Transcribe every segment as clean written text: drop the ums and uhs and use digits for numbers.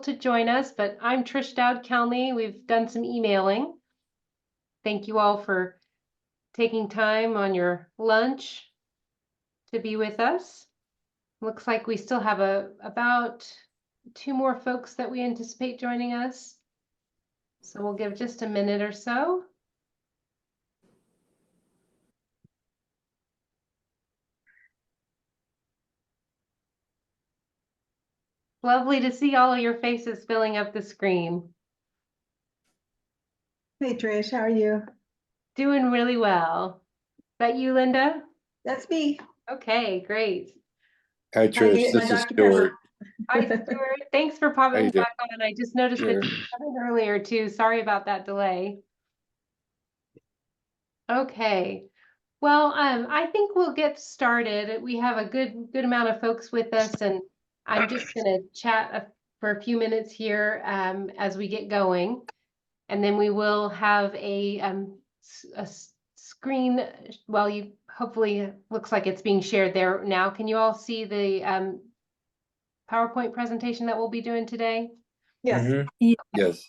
to join us, but I'm Trish Dowd-Kelney. We've done some emailing. Thank you all for taking time on your lunch to be with us. Looks like we still have about 2 more folks that we anticipate joining us. So we'll give just a minute or so. Lovely to see all of your faces filling up the screen. Hey Trish, how are you? Doing really well. Is that you, Linda? That's me. Okay, great. Hi, Trish. My This is Dr. Stuart. Hi, Stuart. Thanks for How you popping doing? back on. I just noticed that Sure. you coming earlier too. Sorry about that delay. Okay. Well, I think we'll get started. We have a good amount of folks with us, and I'm just going to chat for a few minutes here as we get going, and then we will have a screen. Well, you hopefully looks like it's being shared there now. Can you all see the PowerPoint presentation that we'll be doing today? Yes. Mhm. Yes.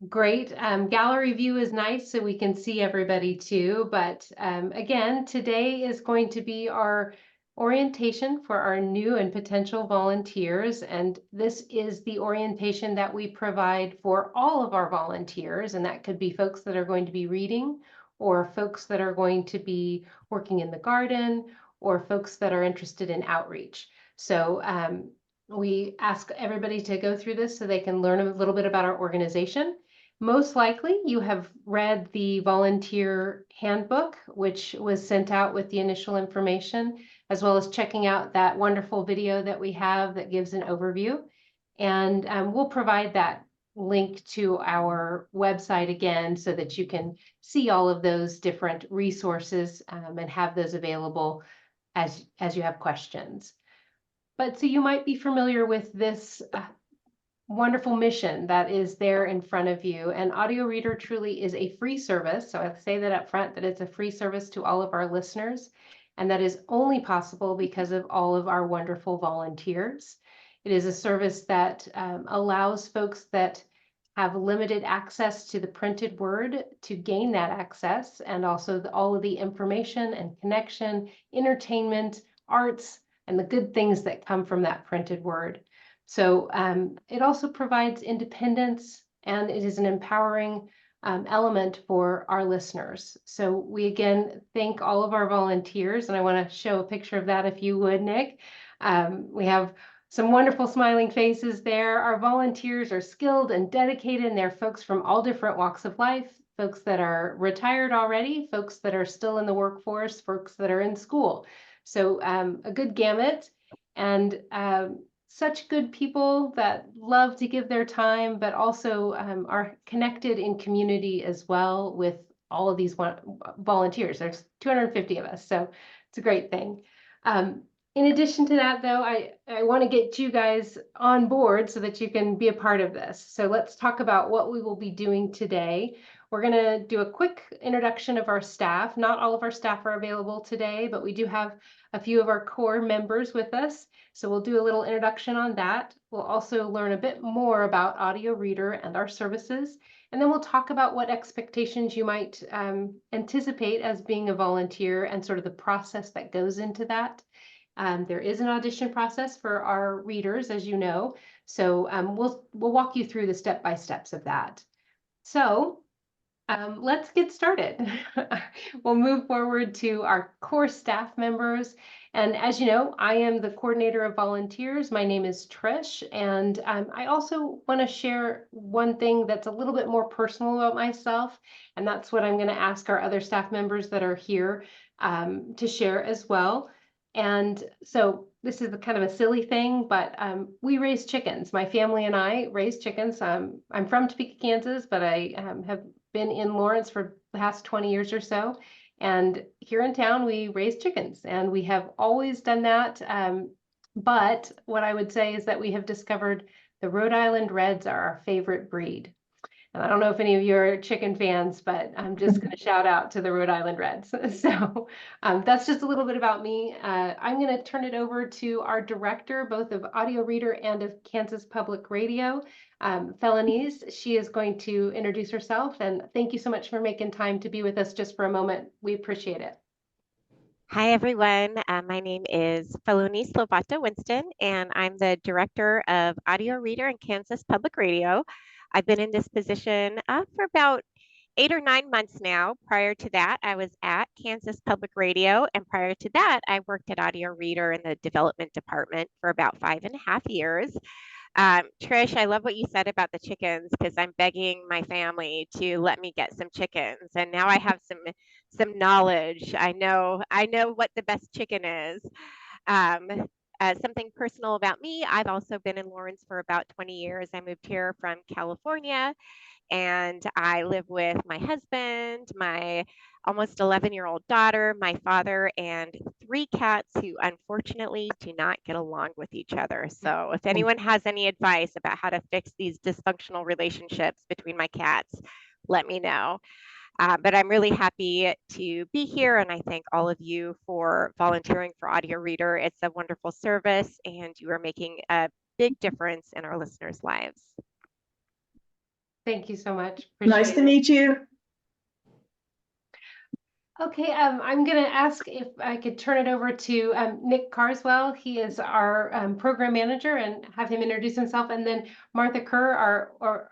Great. Gallery view is nice so we can see everybody too. But again, today is going to be our orientation for our new and potential volunteers. And this is the orientation that we provide for all of our volunteers. And that could be folks that are going to be reading, or folks that are going to be working in the garden, or folks that are interested in outreach. So we ask everybody to go through this so they can learn a little bit about our organization. Most likely you have read the volunteer handbook, which was sent out with the initial information, as well as checking out that wonderful video that we have that gives an overview. And we'll provide that link to our website again so that you can see all of those different resources and have those available as you have questions. But so you might be familiar with this wonderful mission that is there in front of you. And Audio Reader truly is a free service. So I'll say that up front, that it's a free service to all of our listeners. And that is only possible because of all of our wonderful volunteers. It is a service that allows folks that have limited access to the printed word to gain that access, and also all of the information and connection, entertainment, arts, and the good things that come from that printed word. So it also provides independence, and it is an empowering element for our listeners. So we again thank all of our volunteers, and I want to show a picture of that if you would, Nick. We have some wonderful smiling faces there. Our volunteers are skilled and dedicated, and they're folks from all different walks of life, folks that are retired already, folks that are still in the workforce, folks that are in school. So a good gamut, and such good people that love to give their time, but also are connected in community as well with all of these volunteers. There's 250 of us, so it's a great thing. In addition to that, though, I want to get you guys on board so that you can be a part of this. So let's talk about what we will be doing today. We're going to do a quick introduction of our staff. Not all of our staff are available today, but we do have a few of our core members with us. So we'll do a little introduction on that. We'll also learn a bit more about Audio Reader and our services. And then we'll talk about what expectations you might anticipate as being a volunteer and sort of the process that goes into that. There is an audition process for our readers, as you know. So we'll walk you through the step-by-steps of that. So let's get started. We'll move forward to our core staff members. And as you know, I am the coordinator of volunteers. My name is Trish. And I also want to share one thing that's a little bit more personal about myself. And that's what I'm going to ask our other staff members that are here to share as well. And so this is kind of a silly thing, but we raise chickens. My family and I raise chickens. I'm from Topeka, Kansas, but I have been in Lawrence for the past 20 years or so. And here in town, we raise chickens, and we have always done that. But what I would say is that we have discovered the Rhode Island Reds are our favorite breed. And I don't know if any of you are chicken fans, but I'm just going to shout out to the Rhode Island Reds. So that's just a little bit about me. I'm going to turn it over to our director, both of Audio Reader and of Kansas Public Radio, Felonies. She is going to introduce herself. And thank you so much for making time to be with us just for a moment. We appreciate it. Hi, everyone. My name is Felonice Lovato Winston, and I'm the Director of Audio Reader in Kansas Public Radio. I've been in this position for about 8 or 9 months now. Prior to that, I was at Kansas Public Radio, and prior to that, I worked at Audio Reader in the development department for about 5.5 years. Trish, I love what you said about the chickens, because I'm begging my family to let me get some chickens, and now I have some knowledge. I know what the best chicken is. Something personal about me, I've also been in Lawrence for about 20 years. I moved here from California, and I live with my husband, my almost 11-year-old daughter, my father, and 3 cats who unfortunately do not get along with each other. So if anyone has any advice about how to fix these dysfunctional relationships between my cats, let me know. But I'm really happy to be here, and I thank all of you for volunteering for Audio Reader. It's a wonderful service, and you are making a big difference in our listeners' lives. Thank you so much. Nice to meet you. Okay, I'm going to ask if I could turn it over to Nick Carswell. He is our program manager, and have him introduce himself. And then Martha Kerr,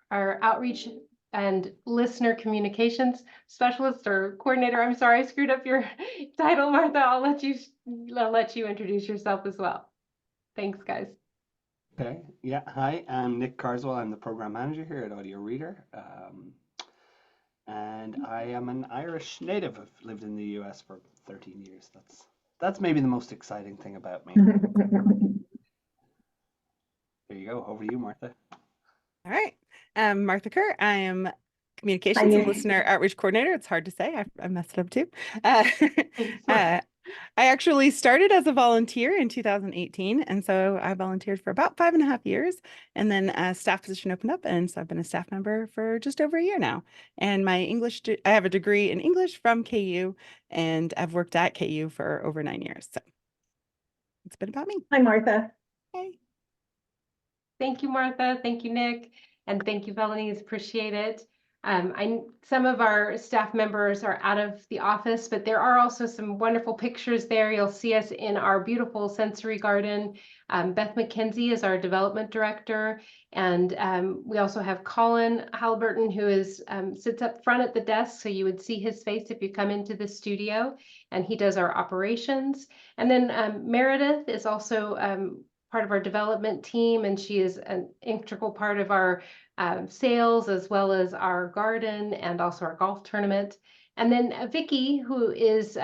our outreach and listener communications specialist or coordinator. I'm sorry, I screwed up your title, Martha. I'll let you introduce yourself as well. Thanks, guys. Okay, yeah, hi, I'm Nick Carswell. I'm the program manager here at Audio Reader. And I am an Irish native. I've lived in the US for 13 years. That's maybe the most exciting thing about me. There you go. Over to you, Martha. All right. Martha Kerr. I am Communications and Listener Outreach Coordinator. It's hard to say. I messed it up too. I actually started as a volunteer in 2018. And so I volunteered for about 5.5 years. And then a staff position opened up. And so I've been a staff member for just over a year now. And my I have a degree in English from KU, and I've worked at KU for over 9 years. So it's been about me. Hi, Martha. Hey. Thank you, Martha. Thank you, Nick. And thank you, Felonies. Appreciate it. Some of our staff members are out of the office, but there are also some wonderful pictures there. You'll see us in our beautiful sensory garden. Beth McKenzie is our development director. And we also have Colin Halliburton, who sits up front at the desk. So you would see his face if you come into the studio, and he does our operations. And then Meredith is also part of our development team, and she is an integral part of our sales, as well as our garden and also our golf tournament. And then Vicky, who does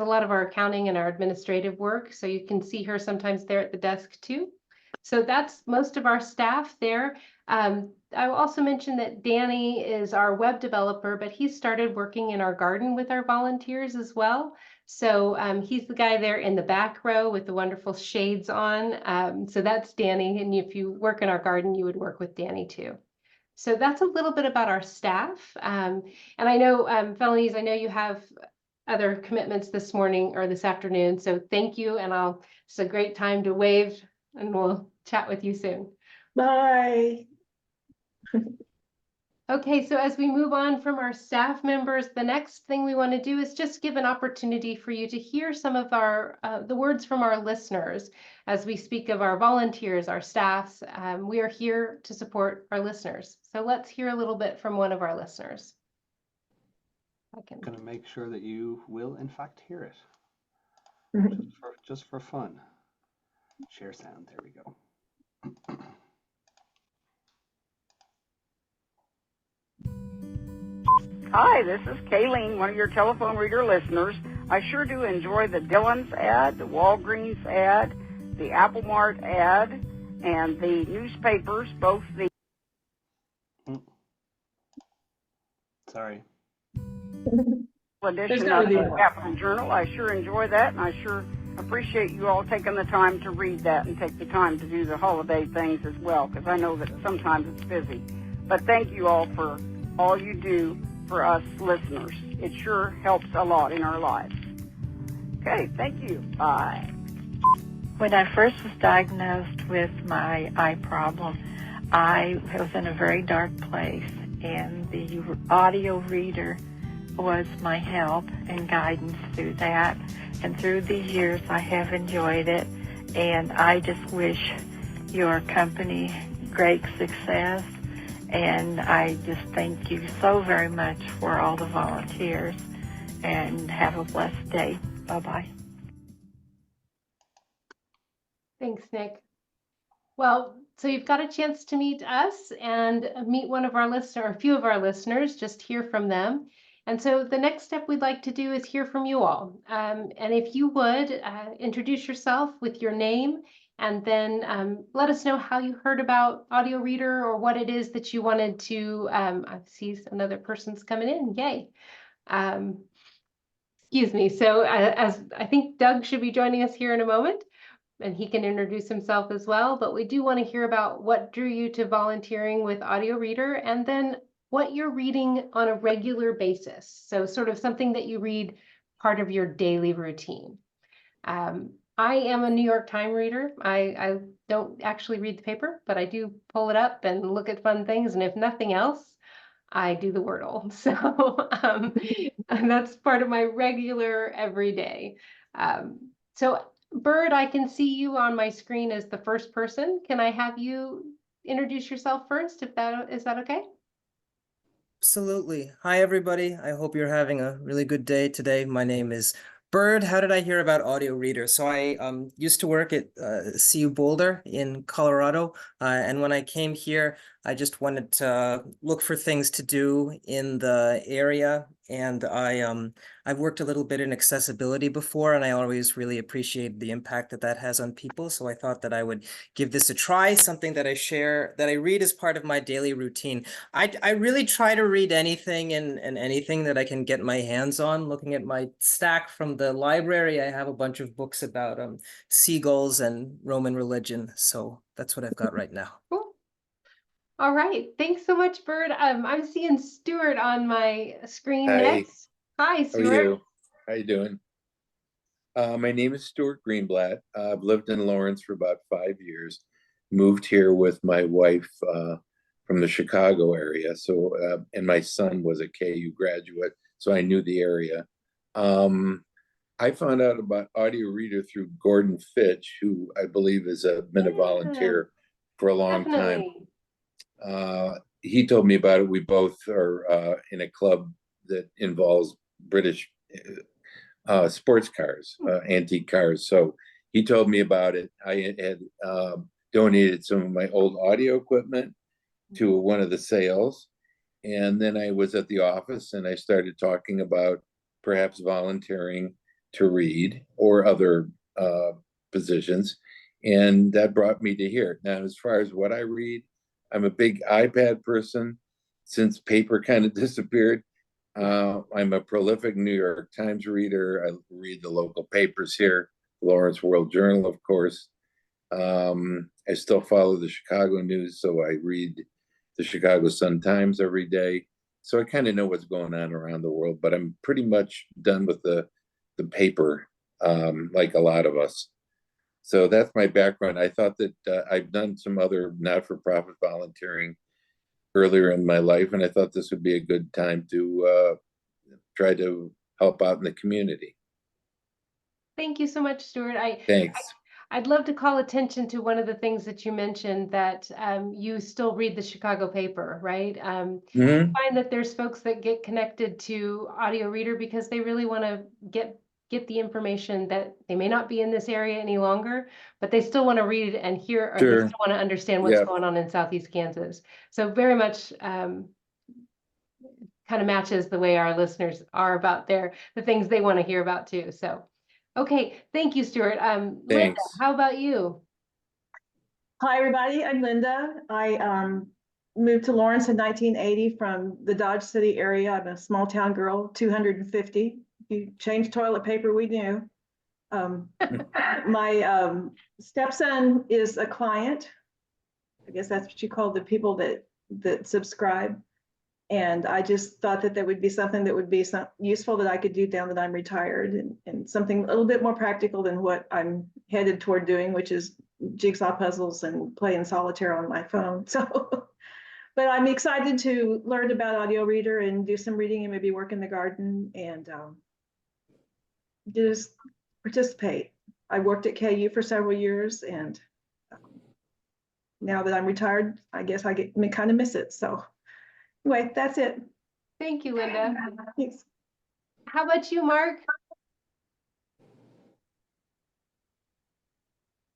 a lot of our accounting and our administrative work. So you can see her sometimes there at the desk too. So that's most of our staff there. I will also mention that Danny is our web developer, but he started working in our garden with our volunteers as well. So he's the guy there in the back row with the wonderful shades on. So that's Danny. And if you work in our garden, you would work with Danny too. So that's a little bit about our staff. And I know, Felonies, I know you have other commitments this morning or this afternoon. So thank you. And it's a great time to wave, and we'll chat with you soon. Bye. Okay, so as we move on from our staff members, the next thing we want to do is just give an opportunity for you to hear some of the words from our listeners as we speak of our volunteers, our staffs. We are here to support our listeners. So let's hear a little bit from one of our listeners. I'm going to make sure that you will, in fact, hear it. Just for fun. Share sound. There we go. Hi, this is Kayleen, one of your telephone reader listeners. I sure do enjoy the Dillon's ad, the Walgreens ad, the Apple Mart ad, and the newspapers, both the... Sorry. Edition of the Capital Journal. I sure enjoy that, and I sure appreciate you all taking the time to read that and take the time to do the holiday things as well, because I know that sometimes it's busy. But thank you all for all you do for us listeners. It sure helps a lot in our lives. Okay, thank you. Bye. When I first was diagnosed with my eye problem, I was in a very dark place, and the audio reader was my help and guidance through that. And through the years, I have enjoyed it, and I just wish your company great success. And I just thank you so very much for all the volunteers, and have a blessed day. Bye-bye. Thanks, Nick. Well, so you've got a chance to meet us and meet one of our listeners, or a few of our listeners, just hear from them. And so the next step we'd like to do is hear from you all. And if you would introduce yourself with your name, and then let us know how you heard about Audio Reader, or what it is that you wanted to, I see another person's coming in, yay. Excuse me, so as I think Doug should be joining us here in a moment, and he can introduce himself as well, but we do want to hear about what drew you to volunteering with Audio Reader, and then what you're reading on a regular basis. So sort of something that you read part of your daily routine. I am a New York Times reader. I don't actually read the paper, but I do pull it up and look at fun things. And if nothing else, I do the Wordle. So and that's part of my regular everyday. So Bird, I can see you on my screen as the first person. Can I have you introduce yourself first, if that is that okay? Absolutely. Hi, everybody. I hope you're having a really good day today. My name is Bird. How did I hear about Audio Reader? So I used to work at CU Boulder in Colorado. And when I came here, I just wanted to look for things to do in the area. And I've worked a little bit in accessibility before, and I always really appreciate the impact that that has on people. So I thought that I would give this a try, something that I share, that I read as part of my daily routine. I really try to read anything and anything that I can get my hands on. Looking at my stack from the library, I have a bunch of books about seagulls and Roman religion. So that's what I've got right now. Cool. All right. Thanks so much, Bird. I'm seeing Stuart on my screen Hi. next. Hi, How are Stuart. you? How you doing? My name is Stuart Greenblatt. I've lived in Lawrence for about 5 years. Moved here with my wife from the Chicago area. So, and my son was a KU graduate, so I knew the area. I found out about Audio Reader through Gordon Fitch, who I believe has been a volunteer for a long Definitely. time. He told me about it. We both are in a club that involves British sports cars, antique cars. So he told me about it. I had donated some of my old audio equipment to one of the sales. And then I was at the office and I started talking about perhaps volunteering to read or other positions. And that brought me to here. Now, as far as what I read, I'm a big iPad person since paper kind of disappeared. I'm a prolific New York Times reader. I read the local papers here, Lawrence World Journal, of course. I still follow the Chicago news, so I read the Chicago Sun-Times every day. So I kind of know what's going on around the world, but I'm pretty much done with the paper, like a lot of us. So that's my background. I thought that I've done some other not-for-profit volunteering earlier in my life, and I thought this would be a good time to try to help out in the community. Thank you so much, Stuart. Thanks. I'd love to call attention to one of the things that you mentioned, that you still read the Chicago paper, right? Mhm. I find that there's folks that get connected to Audio Reader because they really want to get the information, that they may not be in this area any longer, but they still want to read and hear, or they Sure. still want to understand what's Yeah. going on in Southeast Kansas. So very much kind of matches the way our listeners are about the things they want to hear about too. So, okay, thank you, Stuart. Linda, Thanks. how about you? Hi, everybody. I'm Linda. I moved to Lawrence in 1980 from the Dodge City area. I'm a small town girl, 250. You change toilet paper, we knew. My stepson is a client. I guess that's what you call the people that that subscribe. And I just thought that would be something that would be useful that I could do now that I'm retired, and something a little bit more practical than what I'm headed toward doing, which is jigsaw puzzles and playing solitaire on my phone. So, but I'm excited to learn about Audio Reader and do some reading and maybe work in the garden and just participate. I worked at KU for several years, and now that I'm retired, I guess I kind of miss it. So anyway, that's it. Thank you, Linda. Thanks. How about you, Mark?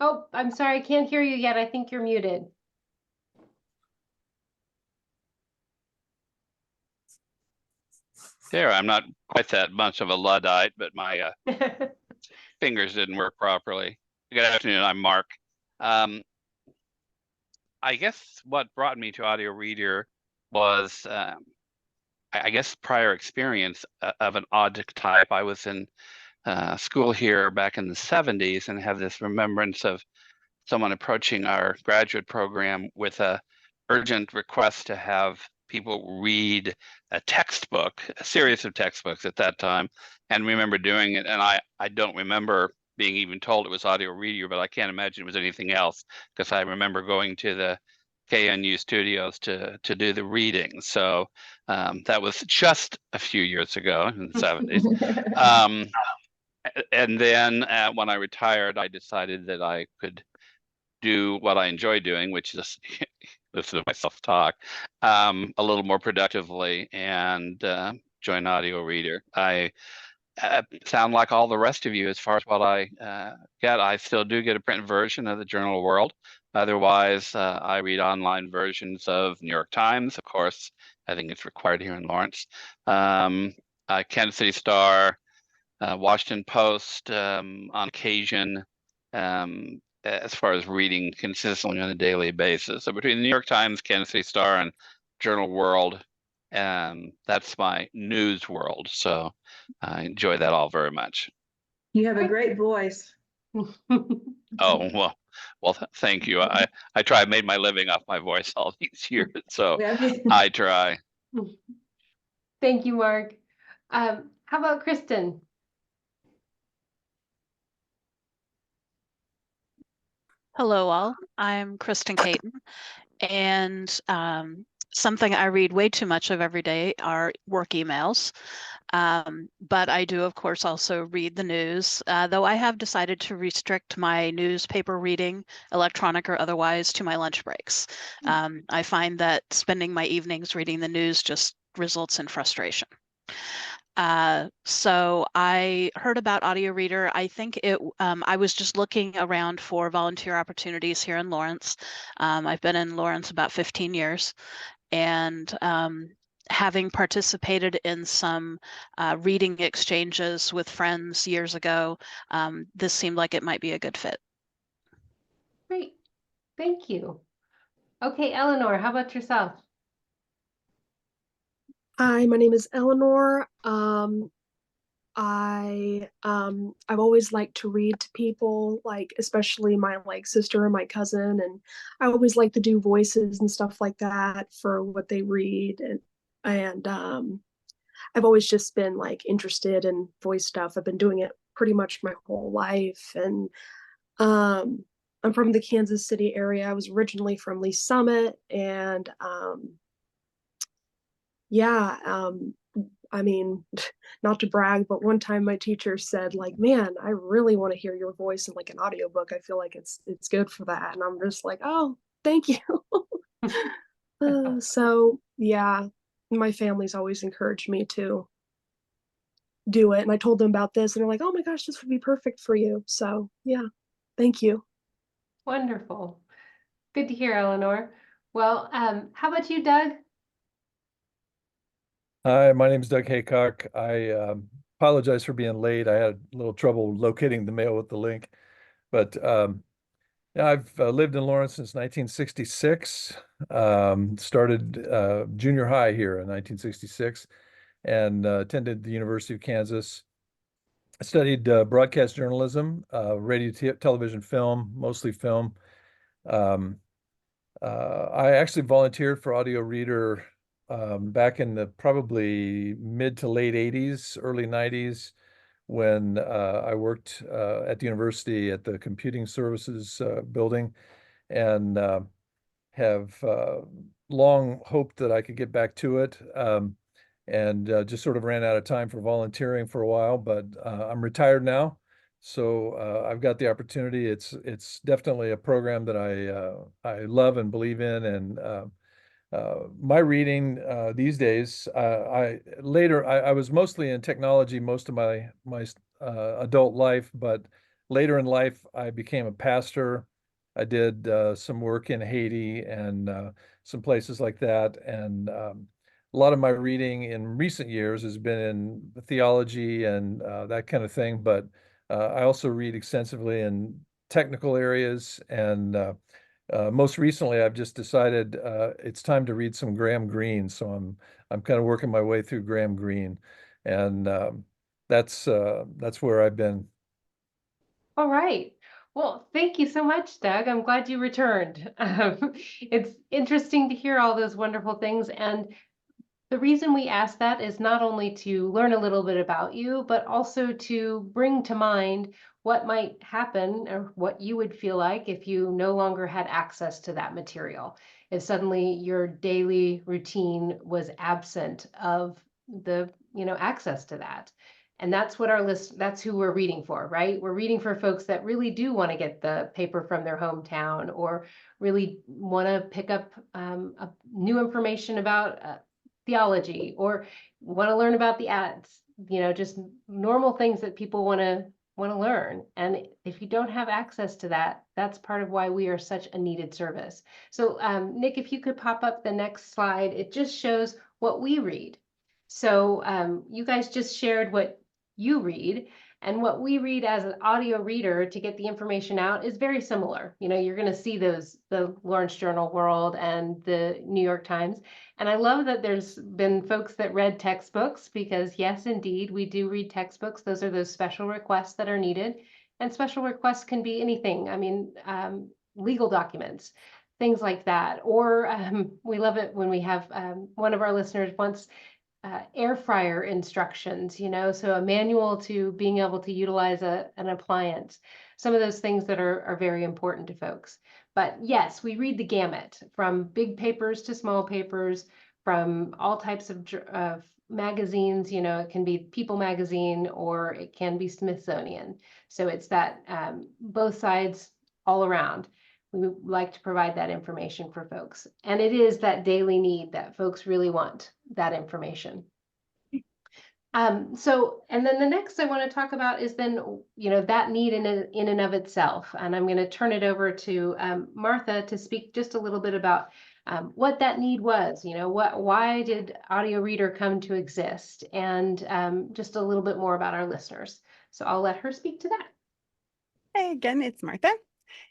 Oh, I'm sorry, I can't hear you yet. I think you're muted. There, I'm not quite that much of a Luddite, but my fingers didn't work properly. Good afternoon, I'm Mark. I guess what brought me to Audio Reader was, I guess, prior experience of an odd type. I was in school here back in the 70s and have this remembrance of someone approaching our graduate program with a urgent request to have people read a textbook, a series of textbooks at that time, and remember doing it. And I don't remember being even told it was Audio Reader, but I can't imagine it was anything else, because I remember going to the KNU studios to do the reading. So that was just a few years ago in the 70s. And then when I retired, I decided that I could do what I enjoy doing, which is listen to myself talk a little more productively, and join Audio Reader. I sound like all the rest of you as far as what I get. I still do get a print version of the Journal World. Otherwise, I read online versions of New York Times, of course. I think it's required here in Lawrence. Kansas City Star, Washington Post on occasion, as far as reading consistently on a daily basis. So between the New York Times, Kansas City Star, and Journal World, that's my news world. So I enjoy that all very much. You have a great voice. Oh, well, thank you. I try. I made my living off my voice all these years, so I try. Thank you, Mark. How about Kristen? Hello, all. I'm Kristen Caton, and something I read way too much of every day are work emails. But I do, of course, also read the news, though I have decided to restrict my newspaper reading, electronic or otherwise, to my lunch breaks. I find that spending my evenings reading the news just results in frustration. So I heard about Audio Reader. I think I was just looking around for volunteer opportunities here in Lawrence. I've been in Lawrence about 15 years, and having participated in some reading exchanges with friends years ago, this seemed like it might be a good fit. Great, thank you. Okay, Eleanor, how about yourself? Hi, my name is Eleanor. I've always liked to read to people, like especially my sister and my cousin, and I always like to do voices and stuff like that for what they read, and I've always just been interested in voice stuff. I've been doing it pretty much my whole life, and I'm from the Kansas City area. I was originally from Lee Summit, and I mean, not to brag, but one time my teacher said, man, I really want to hear your voice in an audiobook. I feel like it's good for that. And I'm just like, oh, thank you. So yeah, my family's always encouraged me to do it. And I told them about this, and they're like, oh my gosh, this would be perfect for you. So yeah, thank you. Wonderful. Good to hear, Eleanor. Well, how about you, Doug? Hi, my name is Doug Haycock. I apologize for being late. I had a little trouble locating the mail with the link, but yeah, I've lived in Lawrence since 1966. Started junior high here in 1966, and attended the University of Kansas. I studied broadcast journalism, radio, television, film, mostly film. I actually volunteered for Audio Reader back in the probably mid to late 80s, early 90s, when I worked at the university at the computing services building, and have long hoped that I could get back to it, and just sort of ran out of time for volunteering for a while, but I'm retired now. So I've got the opportunity. It's definitely a program that I love and believe in, and my reading these days, I was mostly in technology most of my adult life, but later in life I became a pastor. I did some work in Haiti and some places like that, and a lot of my reading in recent years has been in theology and that kind of thing. But I also read extensively in technical areas, and most recently, I've just decided it's time to read some Graham Greene. So I'm kind of working my way through Graham Greene, and that's where I've been. All right. Well, thank you so much, Doug. I'm glad you returned. It's interesting to hear all those wonderful things. And the reason we ask that is not only to learn a little bit about you, but also to bring to mind what might happen or what you would feel like if you no longer had access to that material. If suddenly your daily routine was absent of the, access to that. And that's what that's who we're reading for, right? We're reading for folks that really do want to get the paper from their hometown, or really want to pick up new information about theology, or want to learn about the ads, just normal things that people want to learn. And if you don't have access to that, that's part of why we are such a needed service. So Nick, if you could pop up the next slide, it just shows what we read. So you guys just shared what you read, and what we read as an audio reader to get the information out is very similar. You're going to see the Lawrence Journal World and the New York Times. And I love that there's been folks that read textbooks, because yes, indeed, we do read textbooks. Those are those special requests that are needed. And special requests can be anything. I mean, legal documents, things like that. Or we love it when we have one of our listeners wants air fryer instructions, so a manual to being able to utilize an appliance. Some of those things that are very important to folks. But yes, we read the gamut, from big papers to small papers, from all types of magazines. It can be People magazine, or it can be Smithsonian. So it's that both sides all around. We like to provide that information for folks. And it is that daily need that folks really want, that information. And then the next I want to talk about is then, that need in and of itself. And I'm going to turn it over to Martha to speak just a little bit about what that need was. Why did Audio Reader come to exist? And just a little bit more about our listeners. So I'll let her speak to that. Hey, again, it's Martha.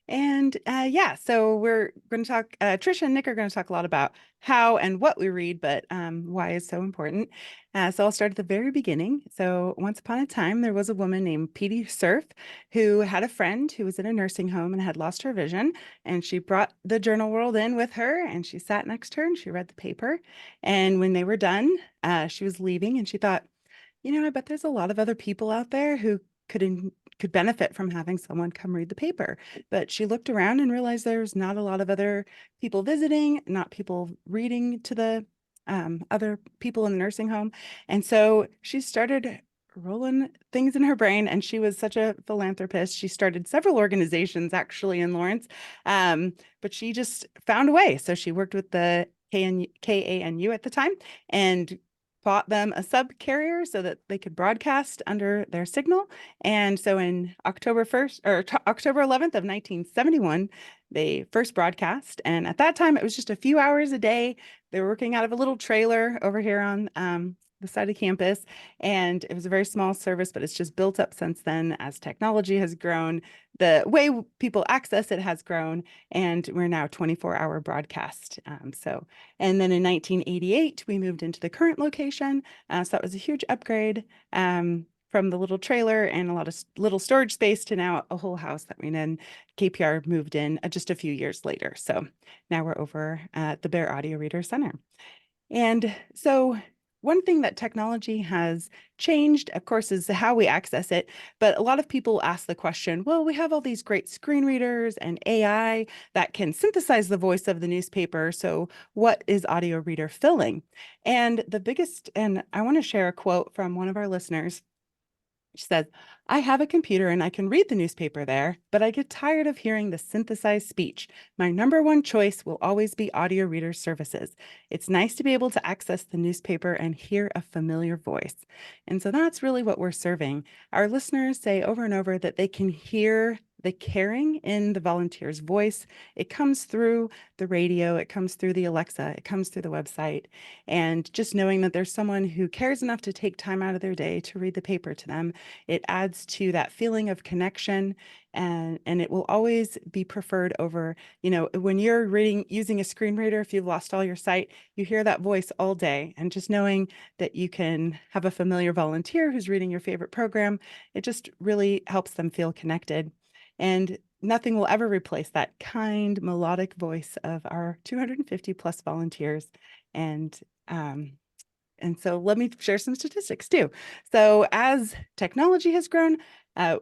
And yeah, so we're going to talk, Trisha and Nick are going to talk a lot about how and what we read, but why is so important. So I'll start at the very beginning. So once upon a time, there was a woman named Petey Cerf who had a friend who was in a nursing home and had lost her vision. And she brought the Journal World in with her, and she sat next to her and she read the paper. And when they were done, she was leaving, and she thought, I bet there's a lot of other people out there who could benefit from having someone come read the paper. But she looked around and realized there's not a lot of other people visiting, not people reading to the other people in the nursing home. And so she started rolling things in her brain, and she was such a philanthropist. She started several organizations actually in Lawrence, but she just found a way. So she worked with the KANU at the time and bought them a subcarrier so that they could broadcast under their signal. And so in October 11th of 1971, they first broadcast. And at that time, it was just a few hours a day. They were working out of a little trailer over here on the side of campus. And it was a very small service, but it's just built up since then as technology has grown. The way people access it has grown, and we're now 24-hour broadcast. And then in 1988, we moved into the current location. So that was a huge upgrade. from the little trailer and a lot of little storage space to now a whole house that we then KPR moved in just a few years later. So now we're over at the Bear Audio Reader Center. And so one thing that technology has changed, of course, is how we access it. But a lot of people ask the question, well, we have all these great screen readers and AI that can synthesize the voice of the newspaper. So what is Audio Reader filling? And the biggest, and I want to share a quote from one of our listeners. She says, I have a computer and I can read the newspaper there, but I get tired of hearing the synthesized speech. My number one choice will always be Audio Reader services. It's nice to be able to access the newspaper and hear a familiar voice. And so that's really what we're serving. Our listeners say over and over that they can hear the caring in the volunteer's voice. It comes through the radio, it comes through the Alexa, it comes through the website. And just knowing that there's someone who cares enough to take time out of their day to read the paper to them, it adds to that feeling of connection, and it will always be preferred over, when you're using a screen reader, if you've lost all your sight, you hear that voice all day. And just knowing that you can have a familiar volunteer who's reading your favorite program, it just really helps them feel connected. And nothing will ever replace that kind, melodic voice of our 250 plus volunteers. And so let me share some statistics too. So as technology has grown, in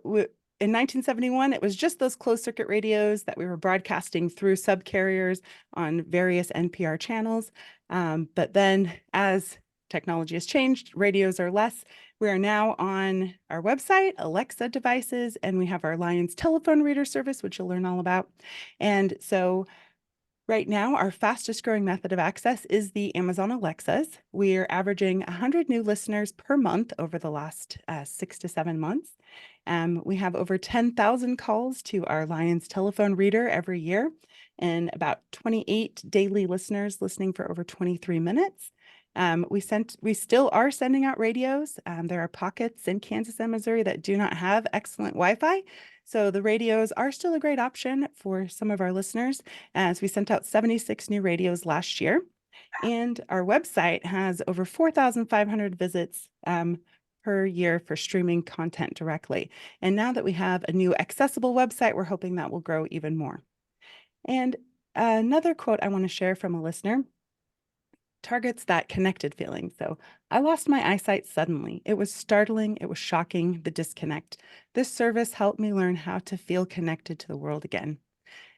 1971, it was just those closed circuit radios that we were broadcasting through subcarriers on various NPR channels. But then as technology has changed, radios are less. We are now on our website, Alexa devices, and we have our Lions telephone reader service, which you'll learn all about. And so right now, our fastest growing method of access is the Amazon Alexas. We are averaging 100 new listeners per month over the last 6 to 7 months. We have over 10,000 calls to our Lions telephone reader every year, and about 28 daily listeners listening for over 23 minutes. We still are sending out radios. There are pockets in Kansas and Missouri that do not have excellent Wi-Fi. So the radios are still a great option for some of our listeners, as we sent out 76 new radios last year. And our website has over 4,500 visits per year for streaming content directly. And now that we have a new accessible website, we're hoping that will grow even more. And another quote I want to share from a listener targets that connected feeling. So I lost my eyesight suddenly. It was startling. It was shocking, the disconnect. This service helped me learn how to feel connected to the world again.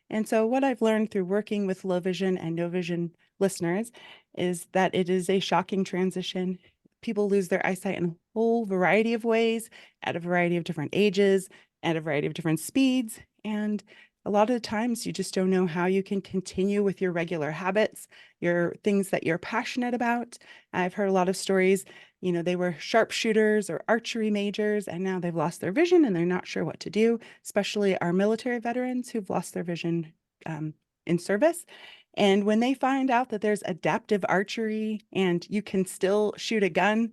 And so what I've learned through working with low vision and no vision listeners is that it is a shocking transition. People lose their eyesight in a whole variety of ways, at a variety of different ages, at a variety of different speeds. And a lot of the times you just don't know how you can continue with your regular habits, your things that you're passionate about. I've heard a lot of stories, they were sharpshooters or archery majors, and now they've lost their vision and they're not sure what to do, especially our military veterans who've lost their vision in service. And when they find out that there's adaptive archery and you can still shoot a gun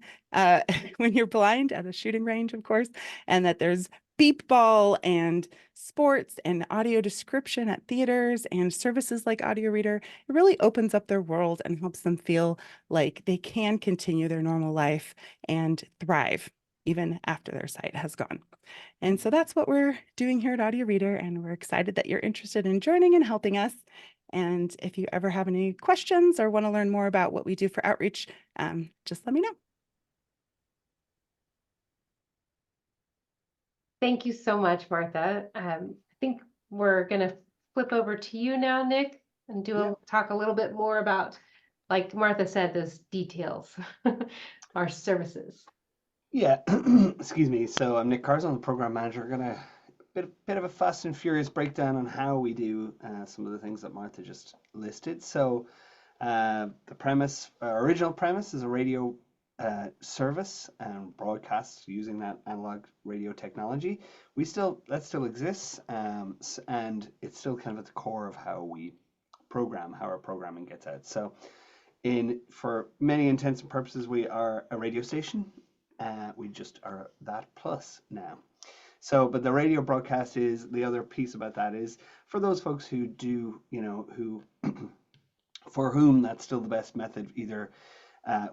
when you're blind at a shooting range, of course, and that there's beep ball and sports and audio description at theaters and services like Audio Reader, it really opens up their world and helps them feel like they can continue their normal life and thrive even after their sight has gone. And so that's what we're doing here at Audio Reader, and we're excited that you're interested in joining and helping us. And if you ever have any questions or want to learn more about what we do for outreach, just let me know. Thank you so much, Martha. I think we're going to flip over to you now, Nick, and talk a little bit more about, like Martha said, those details, our services. Yeah, excuse me. So I'm Nick Carzon, the program manager. We're going to bit of a fast and furious breakdown on how we do some of the things that Martha just listed. So the premise, our original premise, is a radio service and broadcast using that analog radio technology. That still exists, and it's still kind of at the core of how we program, how our programming gets out. So for many intents and purposes, we are a radio station. We just are that plus now. So, but the radio broadcast is the other piece about that is for those folks who do, who for whom that's still the best method, either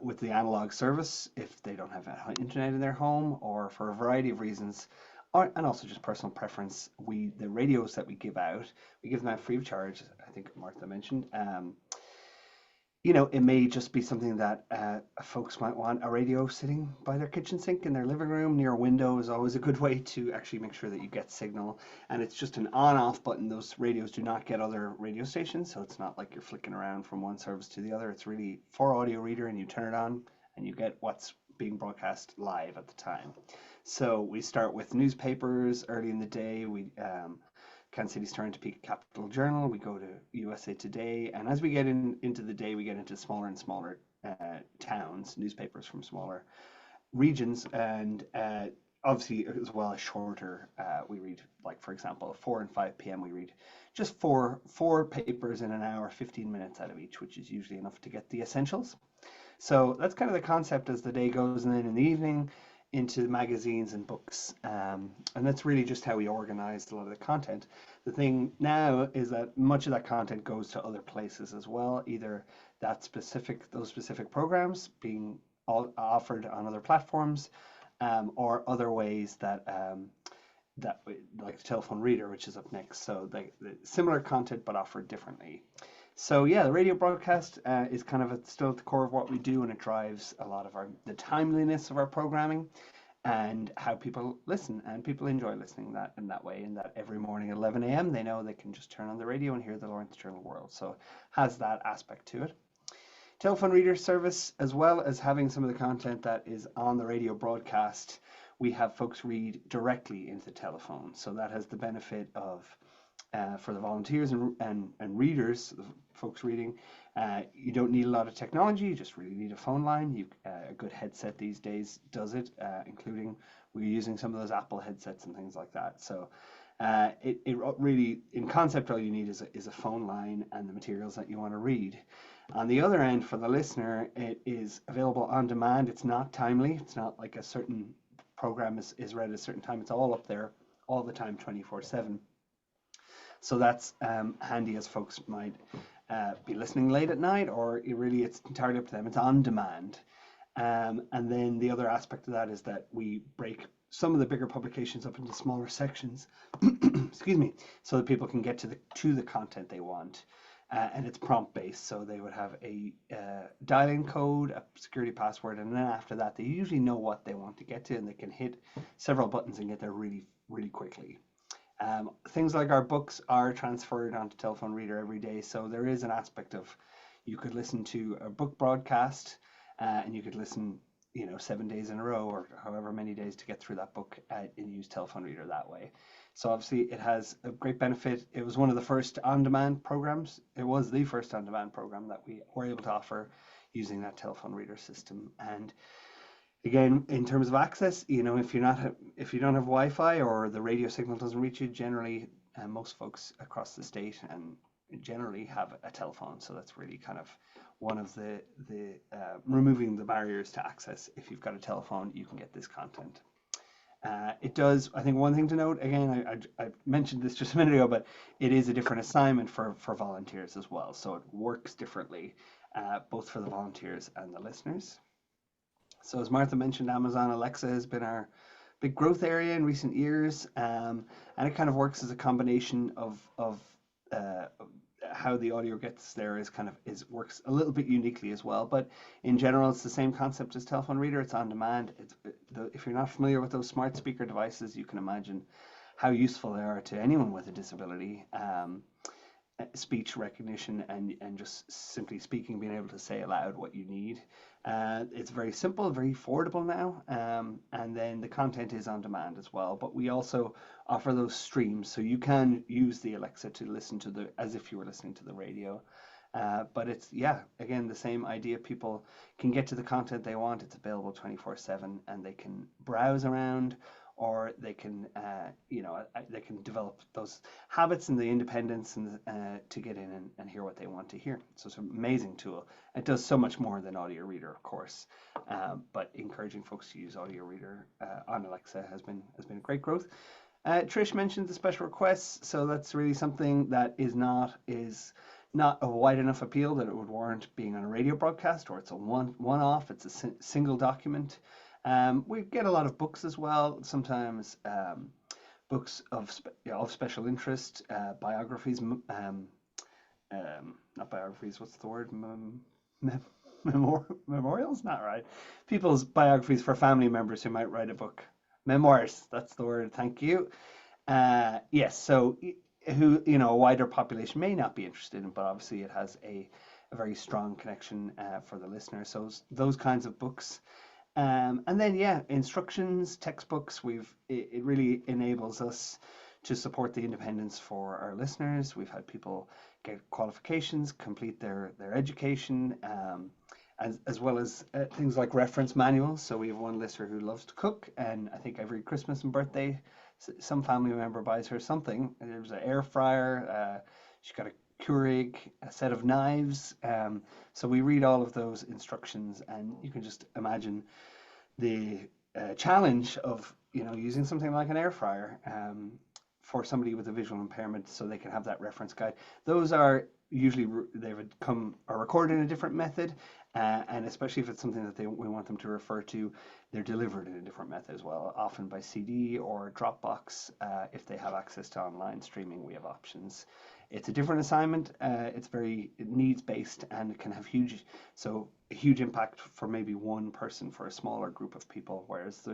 with the analog service if they don't have internet in their home, or for a variety of reasons, and also just personal preference. The radios that we give them out free of charge. I think Martha mentioned. It may just be something that folks might want. A radio sitting by their kitchen sink in their living room near a window is always a good way to actually make sure that you get signal. And it's just an on-off button. Those radios do not get other radio stations, so it's not like you're flicking around from one service to the other. It's really for Audio Reader, and you turn it on and you get what's being broadcast live at the time. So we start with newspapers early in the day. Kansas City Star and Topeka Capital Journal. We go to USA Today, and as we get into the day, we get into smaller and smaller towns, newspapers from smaller regions, and obviously as well as shorter. We read, like for example, 4 and 5 p.m. We read just four papers in an hour, 15 minutes out of each, which is usually enough to get the essentials. So that's kind of the concept as the day goes, and then in the evening into magazines and books, and that's really just how we organized a lot of the content. The thing now is that much of that content goes to other places as well, either those specific programs being offered on other platforms, or other ways that like the telephone reader, which is up next. So the similar content but offered differently. So yeah, the radio broadcast is kind of still at the core of what we do, and it drives a lot of the timeliness of our programming and how people listen, and people enjoy listening in that way, and that every morning at 11 a.m. they know they can just turn on the radio and hear the Lawrence Journal World. So it has that aspect to it. Telephone reader service, as well as having some of the content that is on the radio broadcast, we have folks read directly into the telephone. So that has the benefit of for the volunteers and readers, the folks reading, you don't need a lot of technology. You just really need a phone line. A good headset these days does it, including we're using some of those Apple headsets and things like that. So it really, in concept, all you need is a phone line and the materials that you want to read. On the other end, for the listener, it is available on demand. It's not timely. It's not like a certain program is read at a certain time. It's all up there all the time, 24/7. So that's handy as folks might be listening late at night, or it's entirely up to them. It's on demand. And then the other aspect of that is that we break some of the bigger publications up into smaller sections, excuse me, so that people can get to the content they want. And it's prompt based, so they would have a dial-in code, a security password, and then after that, they usually know what they want to get to, and they can hit several buttons and get there really, really quickly. Things like our books are transferred onto telephone reader every day, so there is an aspect of you could listen to a book broadcast, and you could listen 7 days in a row, or however many days to get through that book, and use telephone reader that way. So obviously it has a great benefit. It was one of the first on-demand programs. It was the first on-demand program that we were able to offer using that telephone reader system. And again, in terms of access, if you don't have Wi-Fi, or the radio signal doesn't reach you, generally most folks across the state and generally have a telephone. So that's really kind of one of the removing the barriers to access. If you've got a telephone, you can get this content. It does, I think one thing to note, again, I mentioned this just a minute ago, but it is a different assignment for volunteers as well. So it works differently, both for the volunteers and the listeners. So as Martha mentioned, Amazon Alexa has been our big growth area in recent years, and it kind of works as a combination of how the audio gets there works a little bit uniquely as well. But in general, it's the same concept as telephone reader. It's on demand. If you're not familiar with those smart speaker devices, you can imagine how useful they are to anyone with a disability. Speech recognition and just simply speaking, being able to say aloud what you need. It's very simple, very affordable now, and then the content is on demand as well. But we also offer those streams, so you can use the Alexa to listen to as if you were listening to the radio. But it's, again, the same idea. People can get to the content they want. It's available 24/7, and they can browse around, or they can, they can develop those habits and the independence and to get in and hear what they want to hear. So it's an amazing tool. It does so much more than Audio Reader, of course, but encouraging folks to use Audio Reader on Alexa has been a great growth. Trish mentioned the special requests, so that's really something that is not not a wide enough appeal that it would warrant being on a radio broadcast, or it's a one-off, it's a single document. We get a lot of books as well, sometimes books of special interest, biographies, not biographies, what's the word? Memorials? Not right. People's biographies for family members who might write a book. Memoirs, that's the word, thank you. Yes, so who, a wider population may not be interested in, but obviously it has a very strong connection for the listener. So those kinds of books. And then, yeah, instructions, textbooks, it really enables us to support the independence for our listeners. We've had people get qualifications, complete their education, as well as things like reference manuals. So we have one listener who loves to cook, and I think every Christmas and birthday, some family member buys her something. There's an air fryer, she's got a Keurig, a set of knives. So we read all of those instructions, and you can just imagine the challenge of using something like an air fryer for somebody with a visual impairment, so they can have that reference guide. Those are usually they would are recorded in a different method, and especially if it's something that we want them to refer to, they're delivered in a different method as well, often by CD or Dropbox. If they have access to online streaming, we have options. It's a different assignment. It's very needs-based, and it can have a huge impact for maybe one person for a smaller group of people, whereas